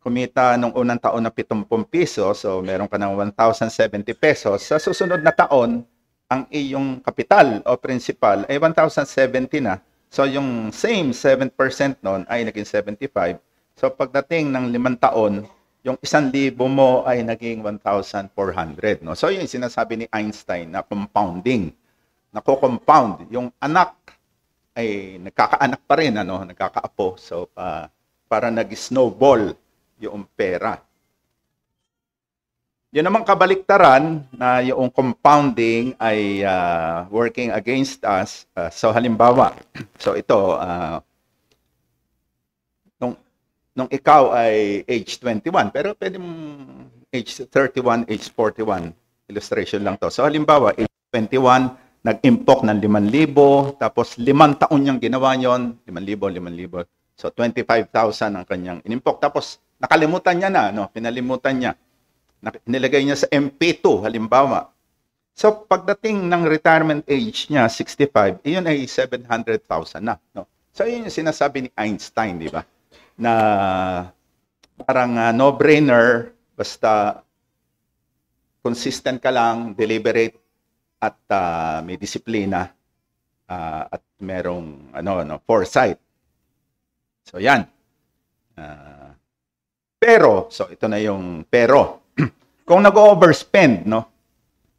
kumita nung unang taon na 70 piso, so meron ka ng 1,070 pesos. Sa susunod na taon, ang iyong kapital o principal ay 1,070 na. So, yung same 7% nun ay naging 75. So, pagdating ng 5 taon, yung 1,000 mo ay naging 1,400. No? So, yun yung sinasabi ni Einstein na compounding. Nako-compound. Yung anak ay nagkakaanak pa rin, ano? Nagkakaapo. So, para nag-snowball yung pera. Yun naman kabaliktaran na yung compounding ay working against us. So halimbawa, so ito, nung ikaw ay age 21, pero pwede mong age 31, age 41, illustration lang to. So halimbawa, age 21, nag-impok ng 5,000, tapos 5 taon niyang ginawa yon, 5,000, 5,000. So 25,000 ang kanyang inimpok. Tapos nakalimutan niya na, no? Pinalimutan niya. Nilagay niya sa MP2, halimbawa. So, pagdating ng retirement age niya, 65, iyon ay 700,000 na. No? So, yun yung sinasabi ni Einstein, di ba? Na parang no-brainer, basta consistent ka lang, deliberate, at may disiplina, at merong foresight. So, yan. Pero, so ito na yung pero. Kung nag-overspend, no?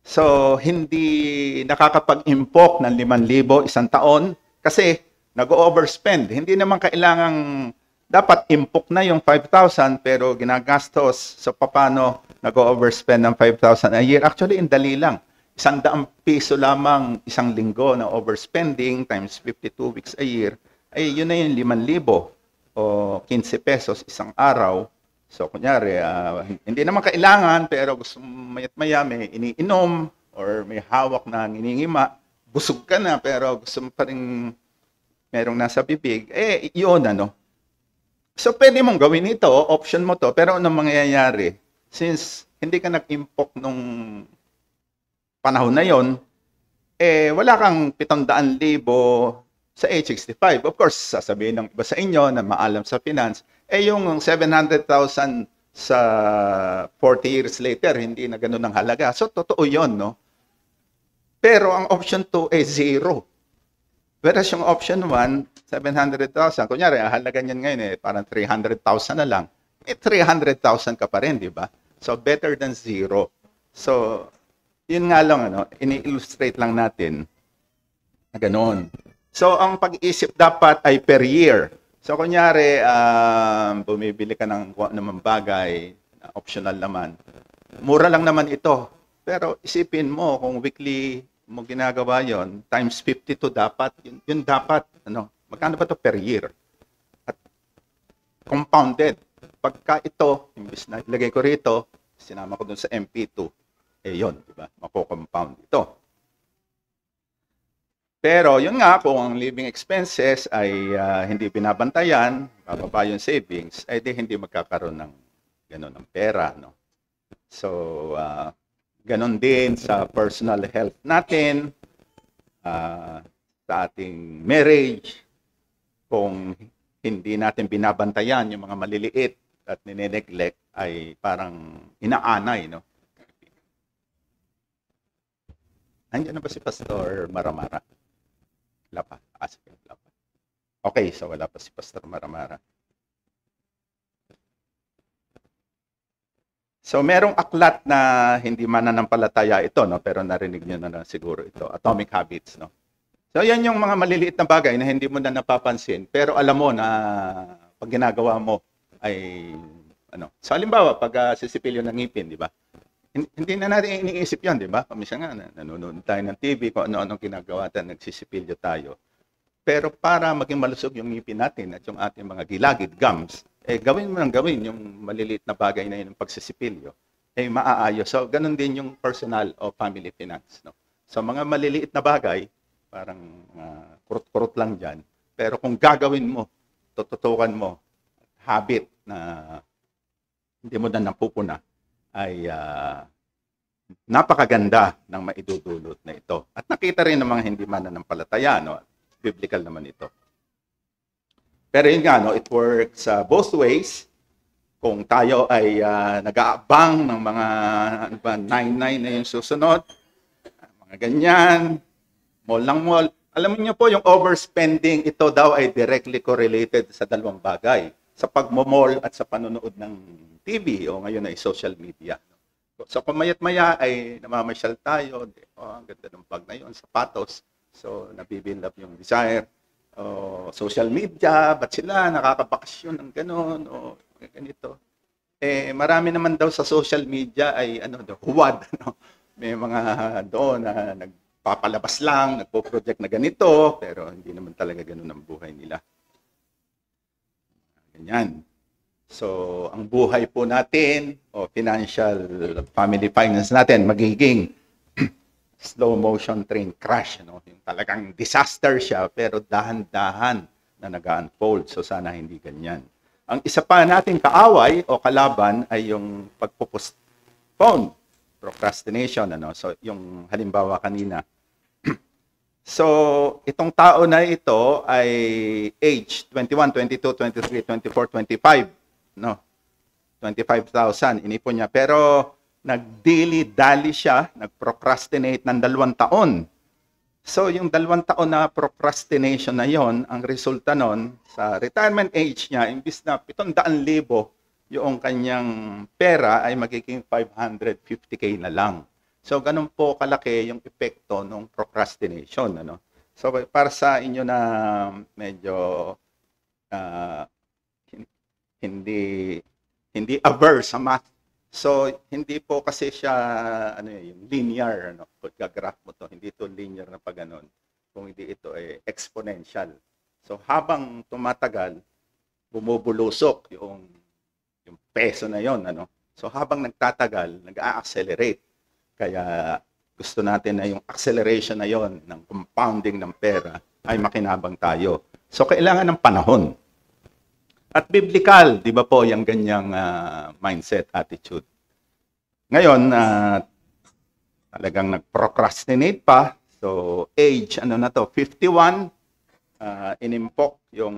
So, hindi nakakapag-impok ng 5,000 isang taon kasi nag-overspend. Hindi naman kailangang dapat impok na yung 5,000 pero ginagastos. So, paano nag-overspend ng 5,000 a year? Actually, indali lang. 100 piso lamang isang linggo na overspending times 52 weeks a year, ay yun na yung 5,000 o 15 pesos isang araw. So, kunyari, hindi naman kailangan, pero gusto mayat-maya may iniinom or may hawak na nginingima, busog ka na, pero gusto mo pa rin merong nasa bibig, yun, ano. So, pwede mong gawin ito, option mo to, pero anong mangyayari? Since hindi ka nag-impok nung panahon na yon, wala kang 700,000 sa age 65. Of course, sasabihin ng iba sa inyo na maalam sa finance, yung 700,000 sa 40 years later, hindi na ganun ang halaga. So, totoo yon, no? Pero ang option 2 ay 0. Whereas yung option 1, 700,000. Kunyari, ang halaga niyan ngayon parang 300,000 na lang. 300,000 ka pa rin, di ba? So, better than 0. So, yun nga lang, ini-illustrate lang natin na ganun. So, ang pag-iisip dapat ay per year. So, kunyari, bumibili ka ng kung anumang bagay, optional naman. Mura lang naman ito. Pero isipin mo, kung weekly mo ginagawa yon times 52 dapat, yun dapat, magkano ba ito per year? At compounded. Pagka ito, imbis na ilagay ko rito, sinama ko dun sa MP2, yun, di ba? Mako-compound ito. Pero yun nga, kung ang living expenses ay hindi binabantayan, bababa yung savings, di hindi magkakaroon ng gano'n ng pera. No? So, gano'n din sa personal health natin, sa ating marriage, kung hindi natin binabantayan yung mga maliliit at nineneglect, ay parang inaanay. No? Nandiyan na ba si Pastor Maramara? Wala pa. Wala pa. Okay, so wala pa si Pastor Maramara. So merong aklat na hindi mananampalataya ito, no? Pero narinig niyo na siguro ito, Atomic Habits, no? So yan yung mga maliliit na bagay na hindi mo na napapansin, pero alam mo na pag ginagawa mo ay So halimbawa, pag sisipilyo ng ngipin, di ba? Hindi na natin iniisip yan, di ba? Minsan nga, nanonood tayo ng TV, kung ano-anong ginagawa tayo, nagsisipilyo tayo. Pero para maging malusog yung ngipin natin at yung ating mga gilagid, gums, gawin mo nang gawin yung maliliit na bagay na yun, yung pagsisipilyo, maaayos. So, ganun din yung personal o family finance. No? So, mga maliliit na bagay, parang kurot-kurot lang dyan. Pero kung gagawin mo, tututukan mo, habit na hindi mo na napupuna, ay napakaganda ng maidudulot na ito. At nakita rin ng mga hindi mananampalataya, no? Biblical naman ito. Pero yun nga, no? It works both ways. Kung tayo ay nag-aabang ng mga 9-9 na yung susunod, mga ganyan, mall lang mall. Alam niyo po, yung overspending, ito daw ay directly correlated sa dalawang bagay. Sa pagmamall at sa panonood ng TV o ngayon ay social media. So kung mayat-maya ay namamasyal tayo, ang ganda ng bag na yun, sapatos. So nabibuild up yung desire. Social media, ba't sila nakakabakasyon ng gano'n o ganito. Marami naman daw sa social media ay huwad. May mga doon na nagpapalabas lang, nagpo-project na ganito, pero hindi naman talaga gano'n ang buhay nila. Ganyan. So, ang buhay po natin, o financial, family finance natin, magiging slow motion train crash. Yung talagang disaster siya, pero dahan-dahan na nag-unfold. So, sana hindi ganyan. Ang isa pa nating kaaway o kalaban ay yung pagpo-postpone, procrastination. So, yung halimbawa kanina. So, itong tao na ito ay age 21, 22, 23, 24, 25. 25,000 inipon niya. Pero nag-dilly-dally siya, nag-procrastinate ng 2 taon. So, yung 2 taon na procrastination na yon, ang resulta nun, sa retirement age niya, imbis na 700,000 yung kanyang pera ay magiging 550K na lang. So, ganun po kalaki yung epekto ng procrastination. So, para sa inyo na medyo hindi averse sa math. So, hindi po kasi siya yung linear, Pag gagraph mo to, hindi to linear na pag ganun. Kung hindi ito ay exponential. So, habang tumatagal, bumubulusok yung peso na yon, So, habang nagtatagal, nag-a-accelerate. Kaya gusto natin na yung acceleration na yon ng compounding ng pera ay makinabang tayo. So, kailangan ng panahon. At biblical, di ba po, yung ganyang mindset, attitude. Ngayon, talagang nag-procrastinate pa. So, age, 51, inimpok yung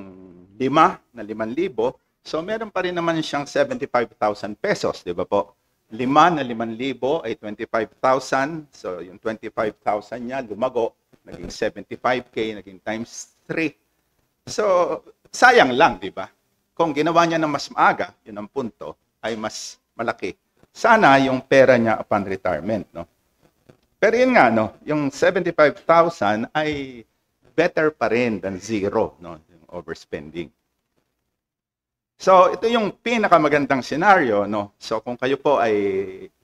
5,000. So, meron pa rin naman siyang 75,000 pesos, di ba po? 5 na 5,000 ay 25,000. So, yung 25,000 niya, lumago, naging 75K, naging times 3. So, sayang lang, di ba? Kung ginawa niya ng mas maaga, yun ang punto, ay mas malaki. Sana yung pera niya upon retirement, Pero yun nga, yung 75,000 ay better pa rin than zero, yung overspending. So, ito yung pinakamagandang scenario, So, kung kayo po ay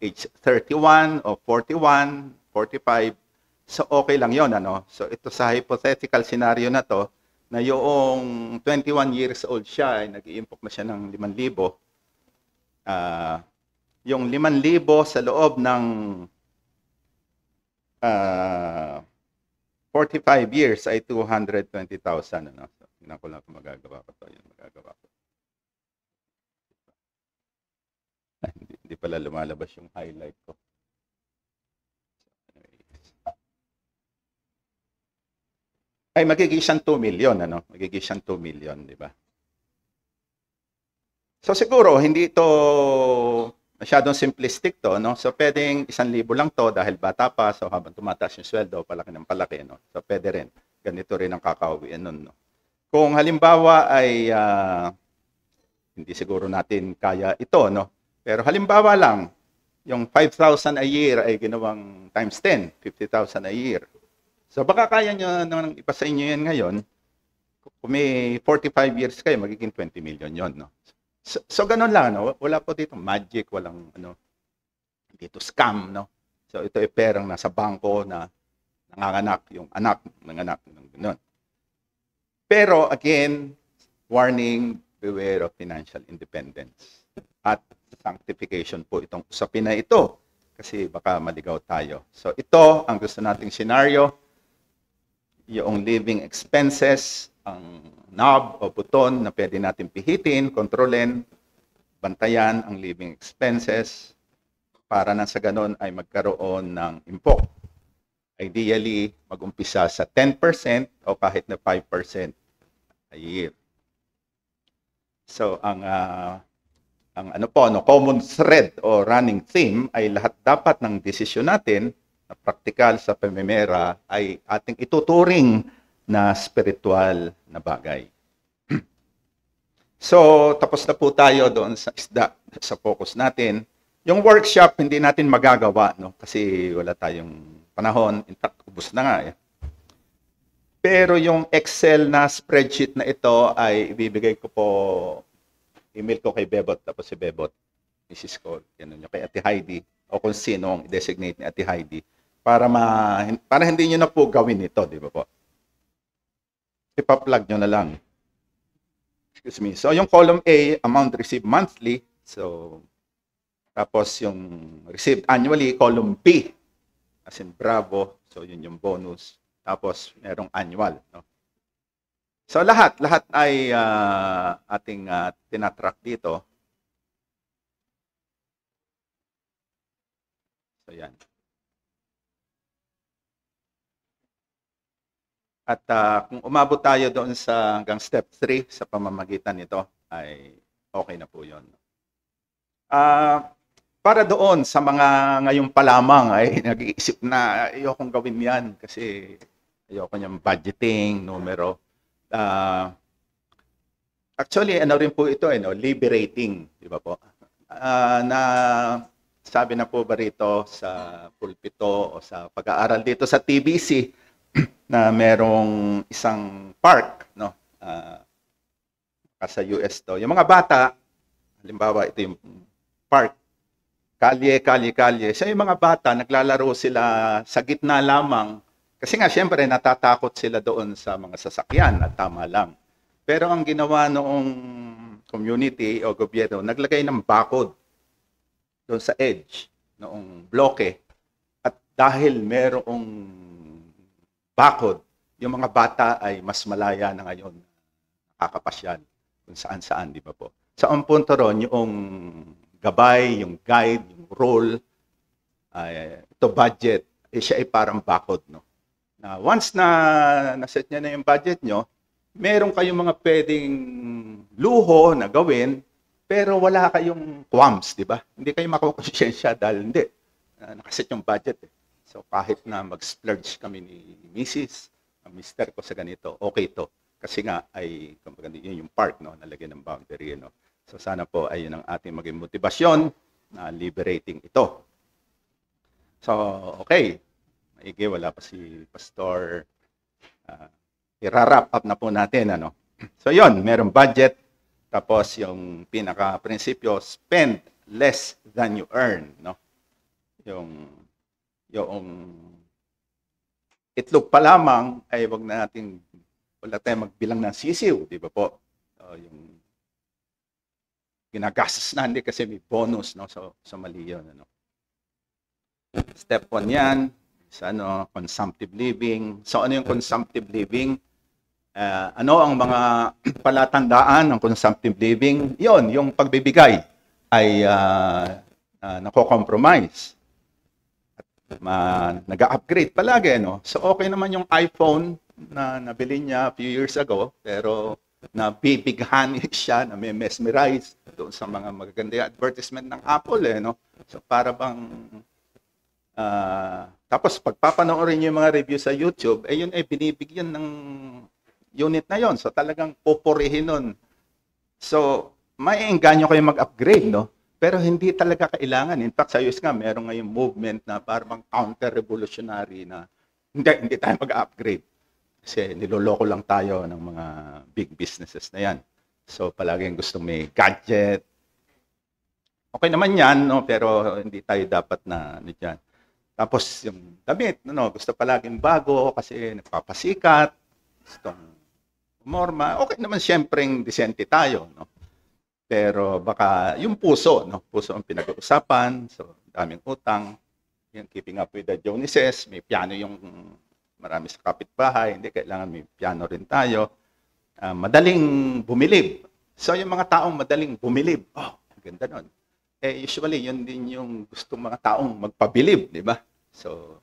age 31 o 41, 45, so okay lang yun, So, ito sa hypothetical scenario na to, na yung 21 years old siya ay nag-i-impok na siya ng 5,000. Yung 5,000 sa loob ng 45 years ay 220,000. So, tingnan ko lang kung magagawa ko to. Yan, magagawa ko. Hindi pala lumalabas yung highlight ko. Ay magiging siyang 2 million, Magiging siyang 2 million, di ba? So siguro, hindi ito masyadong simplistic to, So pwedeng 1,000 lang to dahil bata pa, so habang tumataas yung sweldo, palaki ng palaki, So pwede rin. Ganito rin ang kakauwian nun, Kung halimbawa ay hindi siguro natin kaya ito, Pero halimbawa lang, yung 5,000 a year ay ginawang times 10, 50,000 a year. So baka kaya nyo nang ipa sa inyo yan ngayon, kung may 45 years kayo, magiging 20 million yon, So ganun lang, Wala po dito magic, walang dito scam, So ito ay perang nasa bangko na nanganganak, yung anak nanganak ng ganun. Pero again, warning, beware of financial independence. At sanctification po itong usapin na ito kasi baka maligaw tayo. So ito ang gusto nating scenario. yung living expenses, ang knob o buton na pwede natin pihitin, kontrolin, bantayan ang living expenses para na sa ganon ay magkaroon ng impok. Ideally, mag-umpisa sa 10% o kahit na 5% a year. So, ang common thread o running theme ay lahat dapat ng desisyon natin na praktikal sa pamimera ay ating ituturing na spiritual na bagay. So, tapos na po tayo doon sa isda, sa focus natin. Yung workshop, hindi natin magagawa, no? Kasi wala tayong panahon. In fact, ubos na nga. Pero yung Excel na spreadsheet na ito ay ibibigay ko po, email ko kay Bebot, tapos si Bebot, Mrs. Cole, yan nyo, kay Ate Heidi, o kung sino ang i-designate ni Ate Heidi, para hindi nyo na po gawin ito, di ba po? Ipa-plug nyo na lang. Excuse me. So, yung column A, amount received monthly. So, tapos yung received annually, column B, as in Bravo. So, yun yung bonus. Tapos, merong annual. No? So, lahat ay ating tinatrack dito. So, yan. At kung umabot tayo doon sa hanggang step 3 sa pamamagitan nito, ay okay na po yun. Para doon sa mga ngayon pa lamang ay nag-iisip na ayokong gawin yan kasi ayoko niyang budgeting, numero. Actually, ano rin po ito, liberating, di ba po? Na sabi na po ba rito sa pulpito o sa pag-aaral dito sa TBC, na merong isang park, no? Sa US to. Yung mga bata, halimbawa ito yung park, kalye. So yung mga bata, naglalaro sila sa gitna lamang. Kasi nga, syempre, natatakot sila doon sa mga sasakyan at tama lang. Pero ang ginawa noong community o gobyerno, naglagay ng bakod doon sa edge, noong bloke. At dahil merong bakod, yung mga bata ay mas malaya na ngayon nakakapasyal kung saan-saan, di ba po? Sa ang punto ron, yung gabay, yung guide, yung role, ito budget, siya ay parang bakod, no? Na once na naset niya na yung budget nyo, meron kayong mga pwedeng luho na gawin, pero wala kayong qualms, di ba? Hindi kayo makukonsyensya dahil hindi. Nakaset yung budget, eh. So kahit na mag-splurge kami ni Mrs., ang mister ko sa ganito, okay to. Kasi nga ay yun yung part, no, nalagyan ng boundary, no. So sana po ay yun ang ating maging motibasyon na liberating ito. So okay, maigi, wala pa si Pastor. I-wrap up na po natin, ano. So yun, merong budget, tapos yung pinaka-prinsipyo, spend less than you earn, no. Yung itlog pa lamang ay wala tayong magbilang ng sisiw, di ba po? Yung ginagastos na hindi kasi may bonus, no? So mali yun, ano. Step 1 yan, sa consumptive living. So ano yung consumptive living? Ano ang mga palatandaan ng consumptive living? Yon, yung pagbibigay ay nako-compromise. Nag-upgrade palagi, no? So okay naman yung iPhone na nabili niya a few years ago, pero nabibighan siya, na may mesmerize doon sa mga magagandang advertisement ng Apple, no? So para bang tapos pagpapanoorin niyo yung mga review sa YouTube, yun ay binibigyan ng unit na yon. So talagang poporihin nun. So maiengganyo kayo mag-upgrade, no? Pero hindi talaga kailangan. In fact, sa US nga, meron ngayong movement na parang counter-revolutionary na hindi tayo mag-upgrade. Kasi niloloko lang tayo ng mga big businesses na yan. So, palaging gustong may gadget. Okay naman yan, no? Pero hindi tayo dapat na dyan. Tapos, yung damit, gusto palaging bago kasi nagpapasikat, gustong umorma. Okay naman, siyempreng disente tayo, no? Pero baka yung puso, no? Puso ang pinag-uusapan. So, daming utang. Yung keeping up with the Joneses. May piano yung marami sa kapitbahay, hindi kailangan may piano rin tayo. Madaling bumilib. So yung mga taong madaling bumilib, ganda nun. Usually, yun din yung gustong mga taong magpabilib, di ba? So,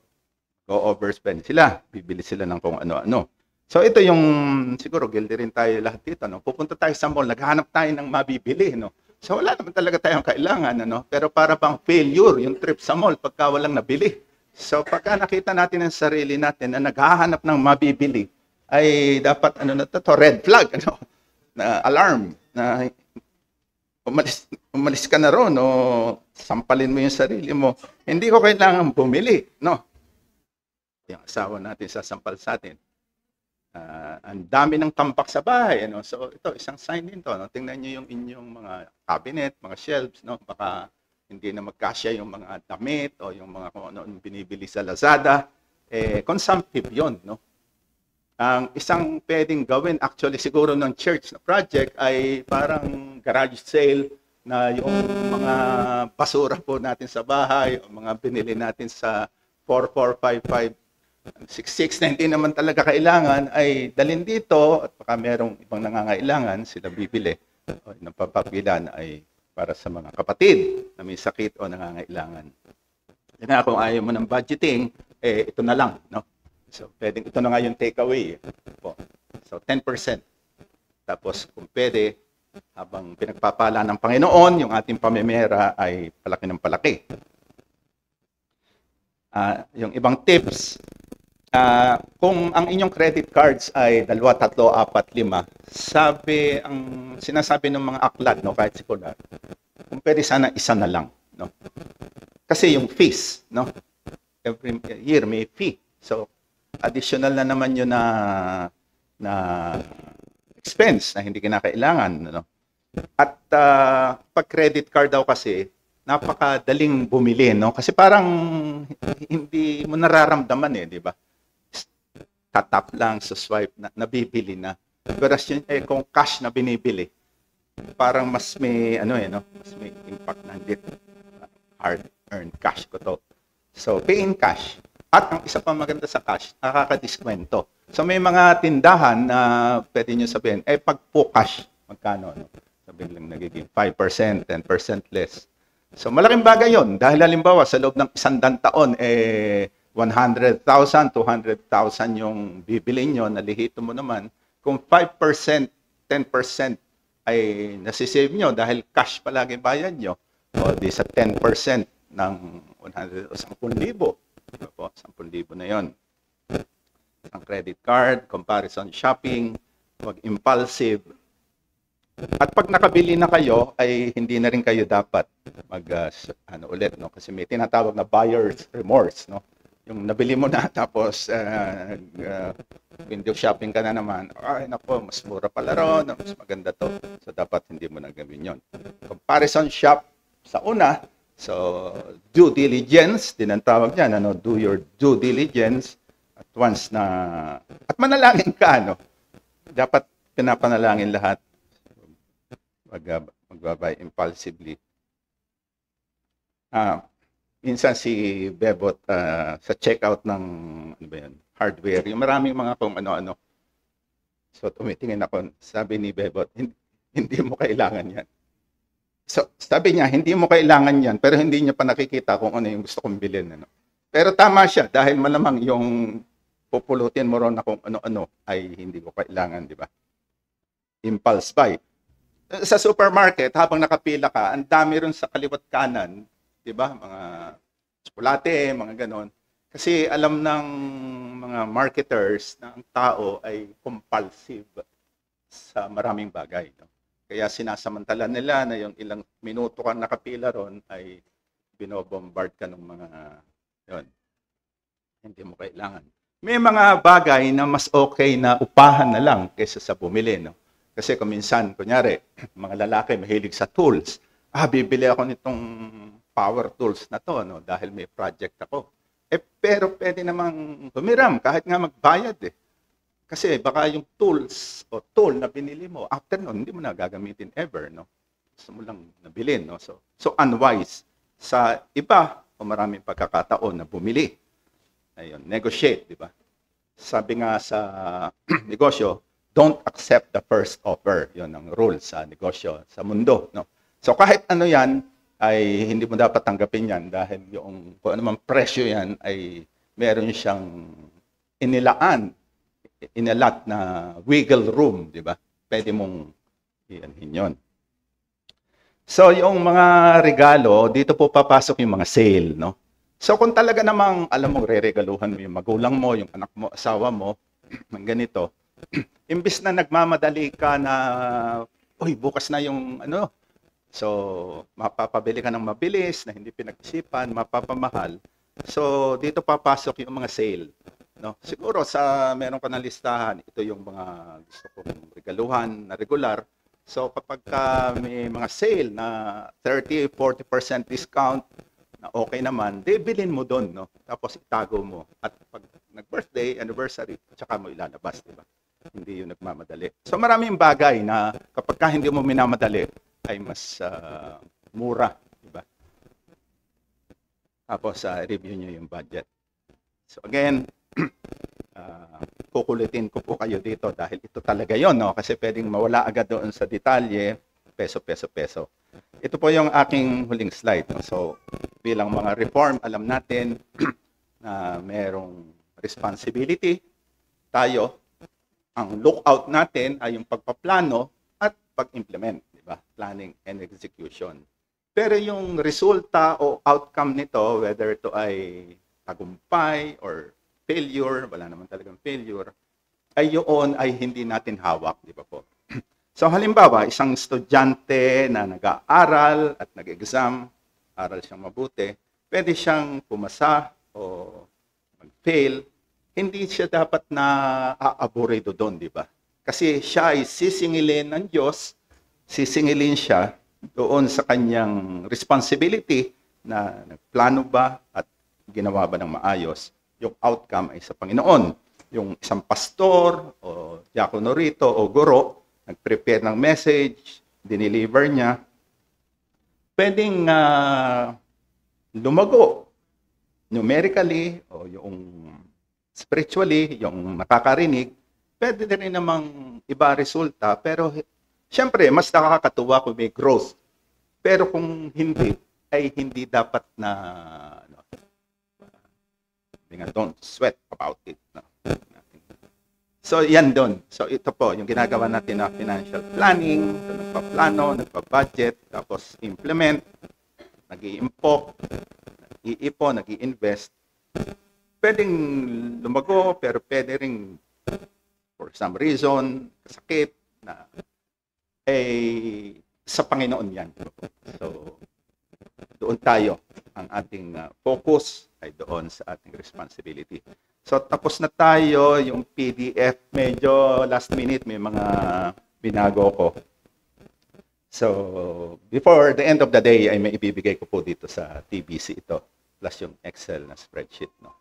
go overspend sila, bibili sila ng kung ano-ano. So, ito yung, siguro, guilty rin tayo lahat dito, no? Pupunta tayo sa mall, naghahanap tayo ng mabibili, no? So, wala naman talaga tayong kailangan, ano? Pero para bang failure yung trip sa mall pagka walang nabili. So, pagka nakita natin ang sarili natin na naghahanap ng mabibili, ay dapat, red flag, na alarm, na umalis ka na ron o sampalin mo yung sarili mo. Hindi ko kailangan bumili, no? Yung asawa natin sasampal sa atin. Ang dami ng tampak sa bahay, ano? So ito, isang sign din to, no? Tingnan niyo yung inyong mga cabinet, mga shelves, no? Baka hindi na magkasya yung mga damit o yung mga kung ano binibili sa Lazada. Consumptive yon, no? Ang isang pwedeng gawin actually siguro ng church na project ay parang garage sale na yung mga basura po natin sa bahay o mga binili natin sa 4455 66 na hindi naman talaga kailangan ay dalhin dito at baka merong ibang nangangailangan sila bibili o ng papabilan ay para sa mga kapatid na may sakit o nangangailangan. Kaya kung ayaw mo ng budgeting, ito na lang, no? So, pwedeng ito na nga yung takeaway. So, 10%. Tapos, kung pwede, habang pinagpapala ng Panginoon, yung ating pamimera ay palaki ng palaki. Yung ibang tips, kung ang inyong credit cards ay 2, 3, 4, 5, ang sinasabi ng mga aklat, no, kahit sikular, kung pwede sana isa na lang. No? Kasi yung fees, no? Every year may fee. So, additional na naman yun na expense na hindi kinakailangan. No? At pag credit card daw kasi, napakadaling bumili. No? Kasi parang hindi mo nararamdaman di ba? Tatap lang sa swipe, nabibili na. Whereas yun, kung cash na binibili, parang mas may, mas may impact na hindi. Hard-earned cash ko to. So, pay in cash. At ang isa pa maganda sa cash, nakakadiskwento. So may mga tindahan na pwede nyo sabihin, pag po cash, magkano? Sabihin lang nagiging 5%, 10% less. So malaking bagay yon dahil halimbawa sa loob ng 100 taon, 100,000, 200,000 yung bibilin nyo, nalihito mo naman. Kung 5%, 10% ay nasisave nyo dahil cash palagi bayad nyo, o di sa 10% ng 100 o 10,000. Diba po? 10,000 na yon. Ang credit card, comparison shopping, wag impulsive. At pag nakabili na kayo, ay hindi na rin kayo dapat ulit, no? Kasi may tinatawag na buyer's remorse, no? Yung nabili mo na, tapos window shopping ka na naman, ay nako, mas mura pala ron, mas maganda to. So dapat hindi mo na gawin yon. Comparison shop sa una. So, due diligence, din ang tawag niyan, do your due diligence at once na, at manalangin ka, dapat pinapanalangin lahat, magbabay impulsively. Minsan si Bebot sa checkout ng hardware, yung maraming mga kung ano-ano. So, tumitingin ako, sabi ni Bebot, hindi mo kailangan yan. So, sabi niya, hindi mo kailangan yan, pero hindi niya pa nakikita kung ano yung gusto kong bilhin. Pero tama siya, dahil malamang yung pupulutin mo ron na kung ano-ano ay hindi ko kailangan, di ba? Impulse buy. Sa supermarket, habang nakapila ka, ang dami ron sa kaliwat kanan, di ba? Mga tsokolate, mga ganon. Kasi alam ng mga marketers na ang tao ay compulsive sa maraming bagay. No? Kaya sinasamantala nila na yung ilang minuto kang nakapila ron ay binobombard ka ng mga yon. Hindi mo kailangan. May mga bagay na mas okay na upahan na lang kaysa sa bumili. No? Kasi kung minsan, kunyari, mga lalaki mahilig sa tools. Bibili ako nitong power tools na to dahil may project ako. Pero pwede namang humiram kahit nga magbayad Kasi baka yung tools o tool na binili mo, after nun, hindi mo na gagamitin ever, Gusto mo lang nabilin, So unwise. Sa iba, o maraming pagkakataon na bumili. Ayun, negotiate, di ba? sabi nga sa negosyo, don't accept the first offer. Yun ang rule sa negosyo, sa mundo. No? So kahit ano yan, ay hindi mo dapat tanggapin yan dahil yung kung anumang presyo yan ay meron siyang inilat na wiggle room, di ba? Pwede mong ianhin yun. So yung mga regalo, dito po papasok yung mga sale, no? So kung talaga namang alam mo reregaluhan mo yung magulang mo, yung anak mo, asawa mo, ng ganito, imbis na nagmamadali ka na, uy, bukas na yung ano, so mapapabili ka ng mabilis na hindi pinag-isipan, mapapamahal. So dito papasok yung mga sale, no? Siguro sa meron ka ng listahan, ito yung mga gusto kong regaluhan na regular. So kapag may mga sale na 30-40% discount, na okay naman, bilhin mo doon, no? Tapos itago mo. At pag nag-birthday, anniversary, tsaka mo ilalabas, di ba? Hindi yun nagmamadali. So maraming bagay na kapag hindi mo minamadali, ay mas mura, di ba? Tapos review nyo yung budget. So again, kukulitin ko po kayo dito dahil ito talaga yon, no? Kasi pwedeng mawala agad doon sa detalye, peso. Ito po yung aking huling slide, no? So bilang mga reform, alam natin na merong responsibility tayo. Ang lookout natin ay yung pagpaplano at pag-implement, di ba? Planning and execution. Pero yung resulta o outcome nito, whether ito ay tagumpay or failure, wala naman talagang failure, ay yun ay hindi natin hawak, di ba po? So halimbawa, isang estudyante na nag-aaral at nag-exam, aral siyang mabuti, pwede siyang pumasa o mag-fail, hindi siya dapat na aaburido doon, di ba? Kasi siya ay sisingilin ng Diyos, sisingilin siya doon sa kanyang responsibility na nagplano ba at ginawa ba ng maayos, yung outcome ay sa Panginoon. Yung isang pastor o diakono rito o guro, nag-prepare ng message, dineliver niya, pwedeng lumago numerically o yung spiritually, yung nakakarinig, pwede rin namang iba resulta, pero syempre, mas nakakatuwa kung may growth. Pero kung hindi, ay hindi dapat na don't sweat about it. No? So, yan doon. So, ito po, yung ginagawa natin na financial planning, nagpa-plano, nagpa-budget, tapos implement, nag-i-impok, nag-iipon, nag-i-invest. Pwedeng lumago, pero pwede rin, for some reason, sakit, na sa Panginoon yan. So, doon tayo. Ang ating focus ay doon sa ating responsibility. So, tapos na tayo. Yung PDF, medyo last minute, may mga binago ko. So, before the end of the day, ay may ibibigay ko po dito sa TBC ito. Plus yung Excel na spreadsheet. No?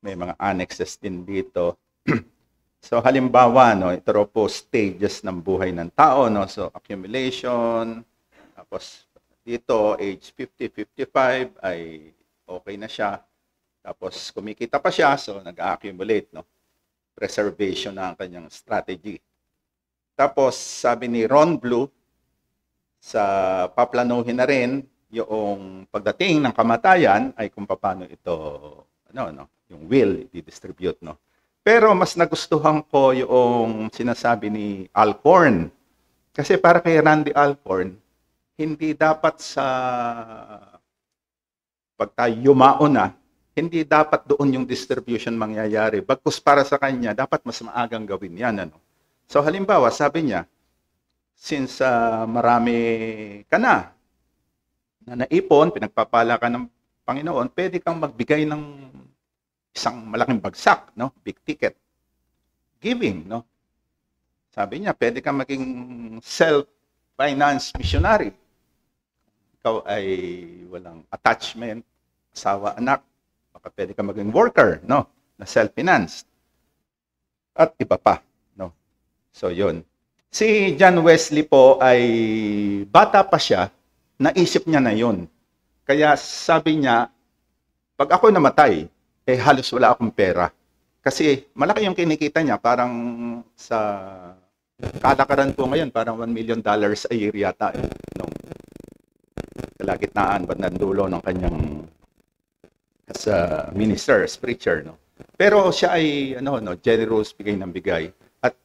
May mga annexes din dito. So, halimbawa, no, ito po stages ng buhay ng tao. No? So, accumulation. Tapos, dito, age 50, 55, ay okay na siya. Tapos, kumikita pa siya, so nag-accumulate, no? Preservation na ang kanyang strategy. Tapos, sabi ni Ron Blue, sa paplanuhin na rin, yung pagdating ng kamatayan, ay kung paano ito, yung will, i-distribute, no? Pero, mas nagustuhan ko yung sinasabi ni Alcorn. Kasi para kay Randy Alcorn, hindi dapat sa pag tayo yumaon na, hindi dapat doon yung distribution mangyayari. Bagkus para sa kanya, dapat mas maagang gawin yan. Ano? So halimbawa, sabi niya, since marami ka na naipon, pinagpapala ka ng Panginoon, pwede kang magbigay ng isang malaking bagsak, no? Big ticket. Giving, no? Sabi niya, pwede kang maging self-finance missionary. Ikaw ay walang attachment, asawa, anak, baka pwede ka maging worker, no? Na self-financed. At iba pa, no? So, yun. Si John Wesley po ay bata pa siya, naisip niya na yun. Kaya sabi niya, pag ako namatay, halos wala akong pera. Kasi malaki yung kinikita niya, parang sa kalakaran po ngayon, parang $1 million a year yata nung kalagitnaan, bandang dulo ng kanyang as a minister, as preacher, no. Pero siya ay generous, bigay ng bigay. At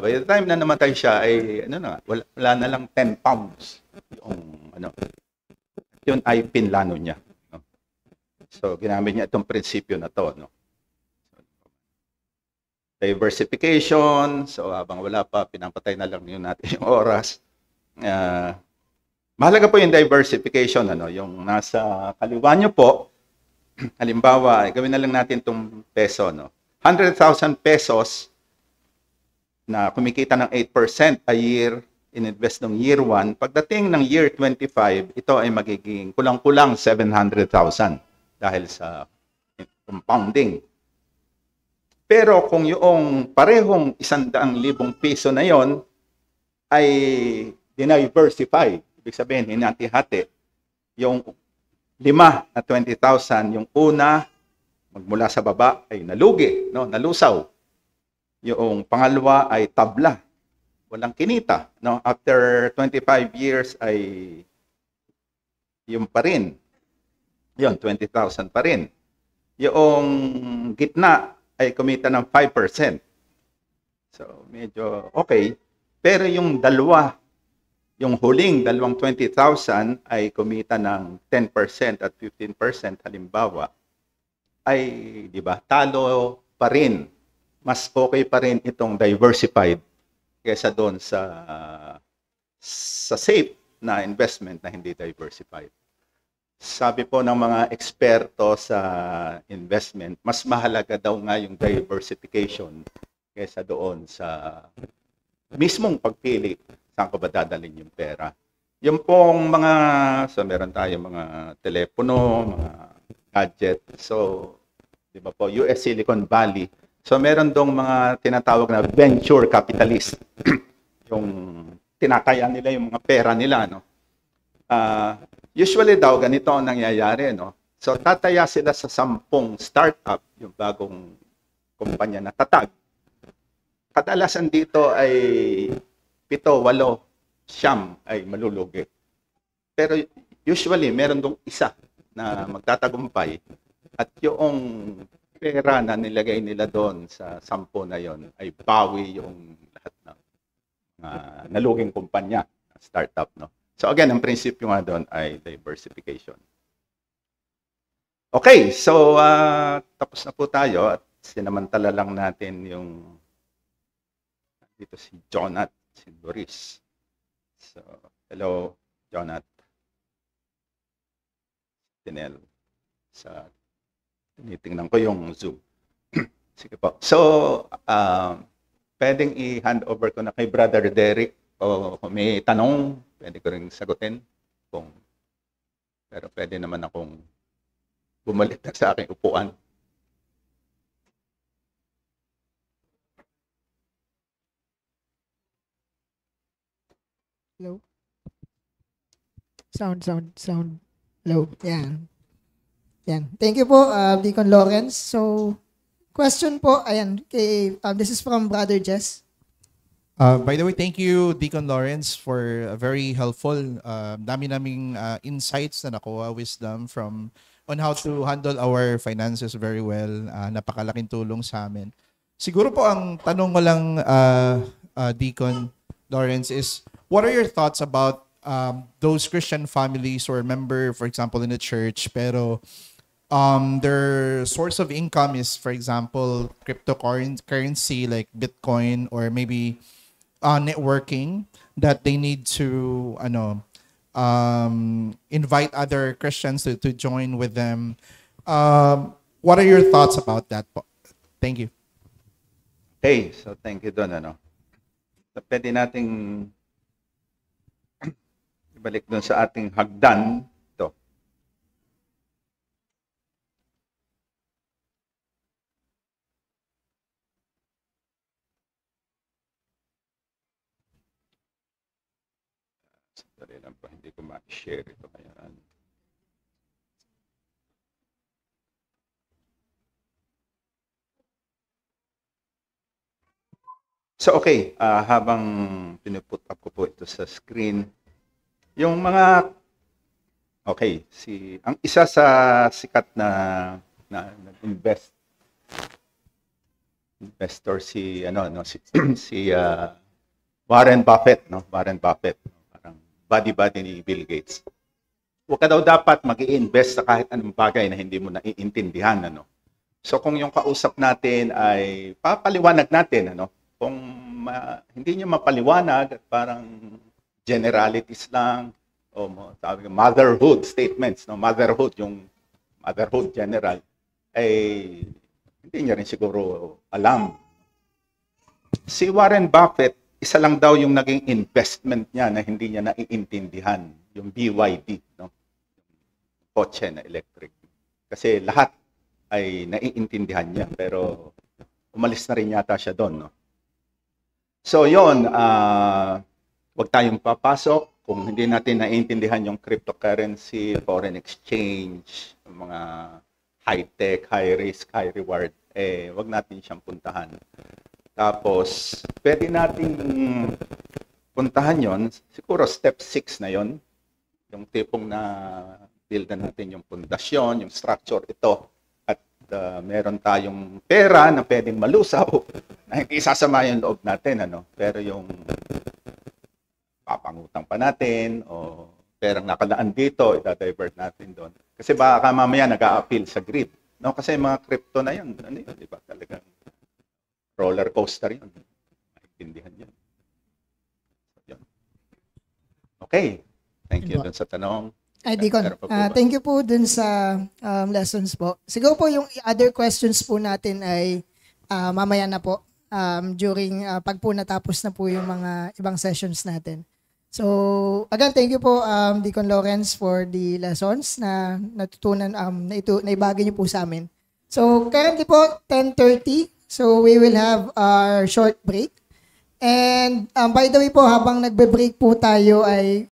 by the time na namatay siya ay wala na lang 10 pounds yung yun ay pinlano niya, no? So ginamit niya itong prinsipyo na to, no. Diversification, so habang wala pa, pinapatay na lang yun natin yung oras. Mahalaga po yung diversification, yung nasa kaliwa nyo po. Halimbawa, gawin na lang natin itong peso, no? 100,000 pesos na kumikita ng 8% a year, in-invest ng year 1, pagdating ng year 25, ito ay magiging kulang-kulang 700,000 dahil sa compounding. Pero kung yung parehong 100,000 piso na yon ay diniversify, ibig sabihin, hinati-hati, yung 5 na 20,000, yung una, magmula sa baba ay nalugi, no? Nalusaw. Yung pangalawa ay tabla, walang kinita, no? After 25 years ay yung pa rin, yun, 20,000 pa rin. Yung gitna ay kumita ng 5%. So, medyo okay. Pero yung dalawa, yung huling dalawang 20,000 ay kumita ng 10% at 15% halimbawa, ay, di ba, talo pa rin. Mas okay pa rin itong diversified kaysa doon sa safe na investment na hindi diversified. Sabi po ng mga eksperto sa investment, mas mahalaga daw nga yung diversification kaysa doon sa mismong pagpili saan ko ba dadalhin yung pera. Yung pong mga, so meron tayo mga telepono, mga gadget. So, di ba po, US Silicon Valley. So, meron dong mga tinatawag na venture capitalist. Yung tinataya nila yung mga pera nila, no? Usually daw, ganito ang nangyayari, no? So, tataya sila sa 10 startup, yung bagong kumpanya na tatag. Kadalasan dito ay 7, 8, 9 ay malulugi. Pero usually, meron dong isa na magtatagumpay at yung pera na nilagay nila doon sa 10 na yon ay bawi yung lahat ng naluging kumpanya, startup, no? So again, ang prinsipyo nga doon ay diversification. Okay, so tapos na po tayo at sinamantala lang natin yung dito si Jonat, si Doris. So, hello, Jonat. Tinel. Sa tinitingnan ko yung Zoom. Sige po. So, pwedeng i-hand over ko na kay Brother Derek o kung may tanong, pwede ko rin sagutin. Pero pwede naman akong bumalik na sa aking upuan. Hello? Sound low. Yan. Yan. Thank you po, Deacon Lawrence. So, question po, ayan, this is from Brother Jess. By the way, thank you, Deacon Lawrence, for a very helpful, dami naming insights na nakuha, wisdom on how to handle our finances very well. Napakalaking tulong sa amin. Siguro po ang tanong ko lang, Deacon Lawrence, is what are your thoughts about those Christian families or member, for example, in the church, pero their source of income is, for example, cryptocurrency like Bitcoin or maybe networking, that they need to invite other Christians to join with them. What are your thoughts about that? Thank you. Okay, so thank you doon. So, pwede nating ibalik doon sa ating hagdan. Ito. Sandali lang po, hindi ko ma-share ito ngayon. So okay, habang pinuput up ko po ito sa screen, yung mga okay, ang isa sa sikat na investor si si Warren Buffett, no? Warren Buffett, parang buddy ni Bill Gates. Huwag ka daw dapat mag-i-invest sa kahit anong bagay na hindi mo naiintindihan, ano. So kung yung kausap natin ay papaliwanag natin, ano, kung hindi niya mapaliwanag, parang generalities lang o tawag motherhood statements, no, motherhood general ay hindi niya rin siguro alam. Si Warren Buffett, isa lang daw yung naging investment niya na hindi niya naiintindihan, yung BYD, no, kotse na electric. Kasi lahat ay naiintindihan niya, pero umalis na rin yata siya doon, no. So yon, wag tayong papasok kung hindi natin naiintindihan yung cryptocurrency, foreign exchange, mga high-tech, high-risk, high-reward, wag natin siyang puntahan. Tapos, pwede nating puntahan yon, siguro step 6 na yon, yung tipong na build na natin yung pundasyon, yung structure ito, at meron tayong pera na pwedeng malusaw, na hindi sasama yung loob natin, ano? Pero yung papangutang pa natin, o perang nakalaan dito, i-divert natin doon. Kasi baka mamaya nag-a-appeal sa grid. No? Kasi mga crypto na yun, ano yun, di ba? Talagang roller coaster yun. Maintindihan yun. Okay. Thank you dun sa tanong. Ay, Deacon, thank you po dun sa lessons po. Siguro po yung other questions po natin ay mamaya na po during pag po natapos na po yung mga ibang sessions natin. So, again, thank you po Deacon Lawrence for the lessons na natutunan, na ibagay niyo po sa amin. So, currently po, 10:30. So, we will have our short break. And by the way po, habang nagbe-break po tayo ay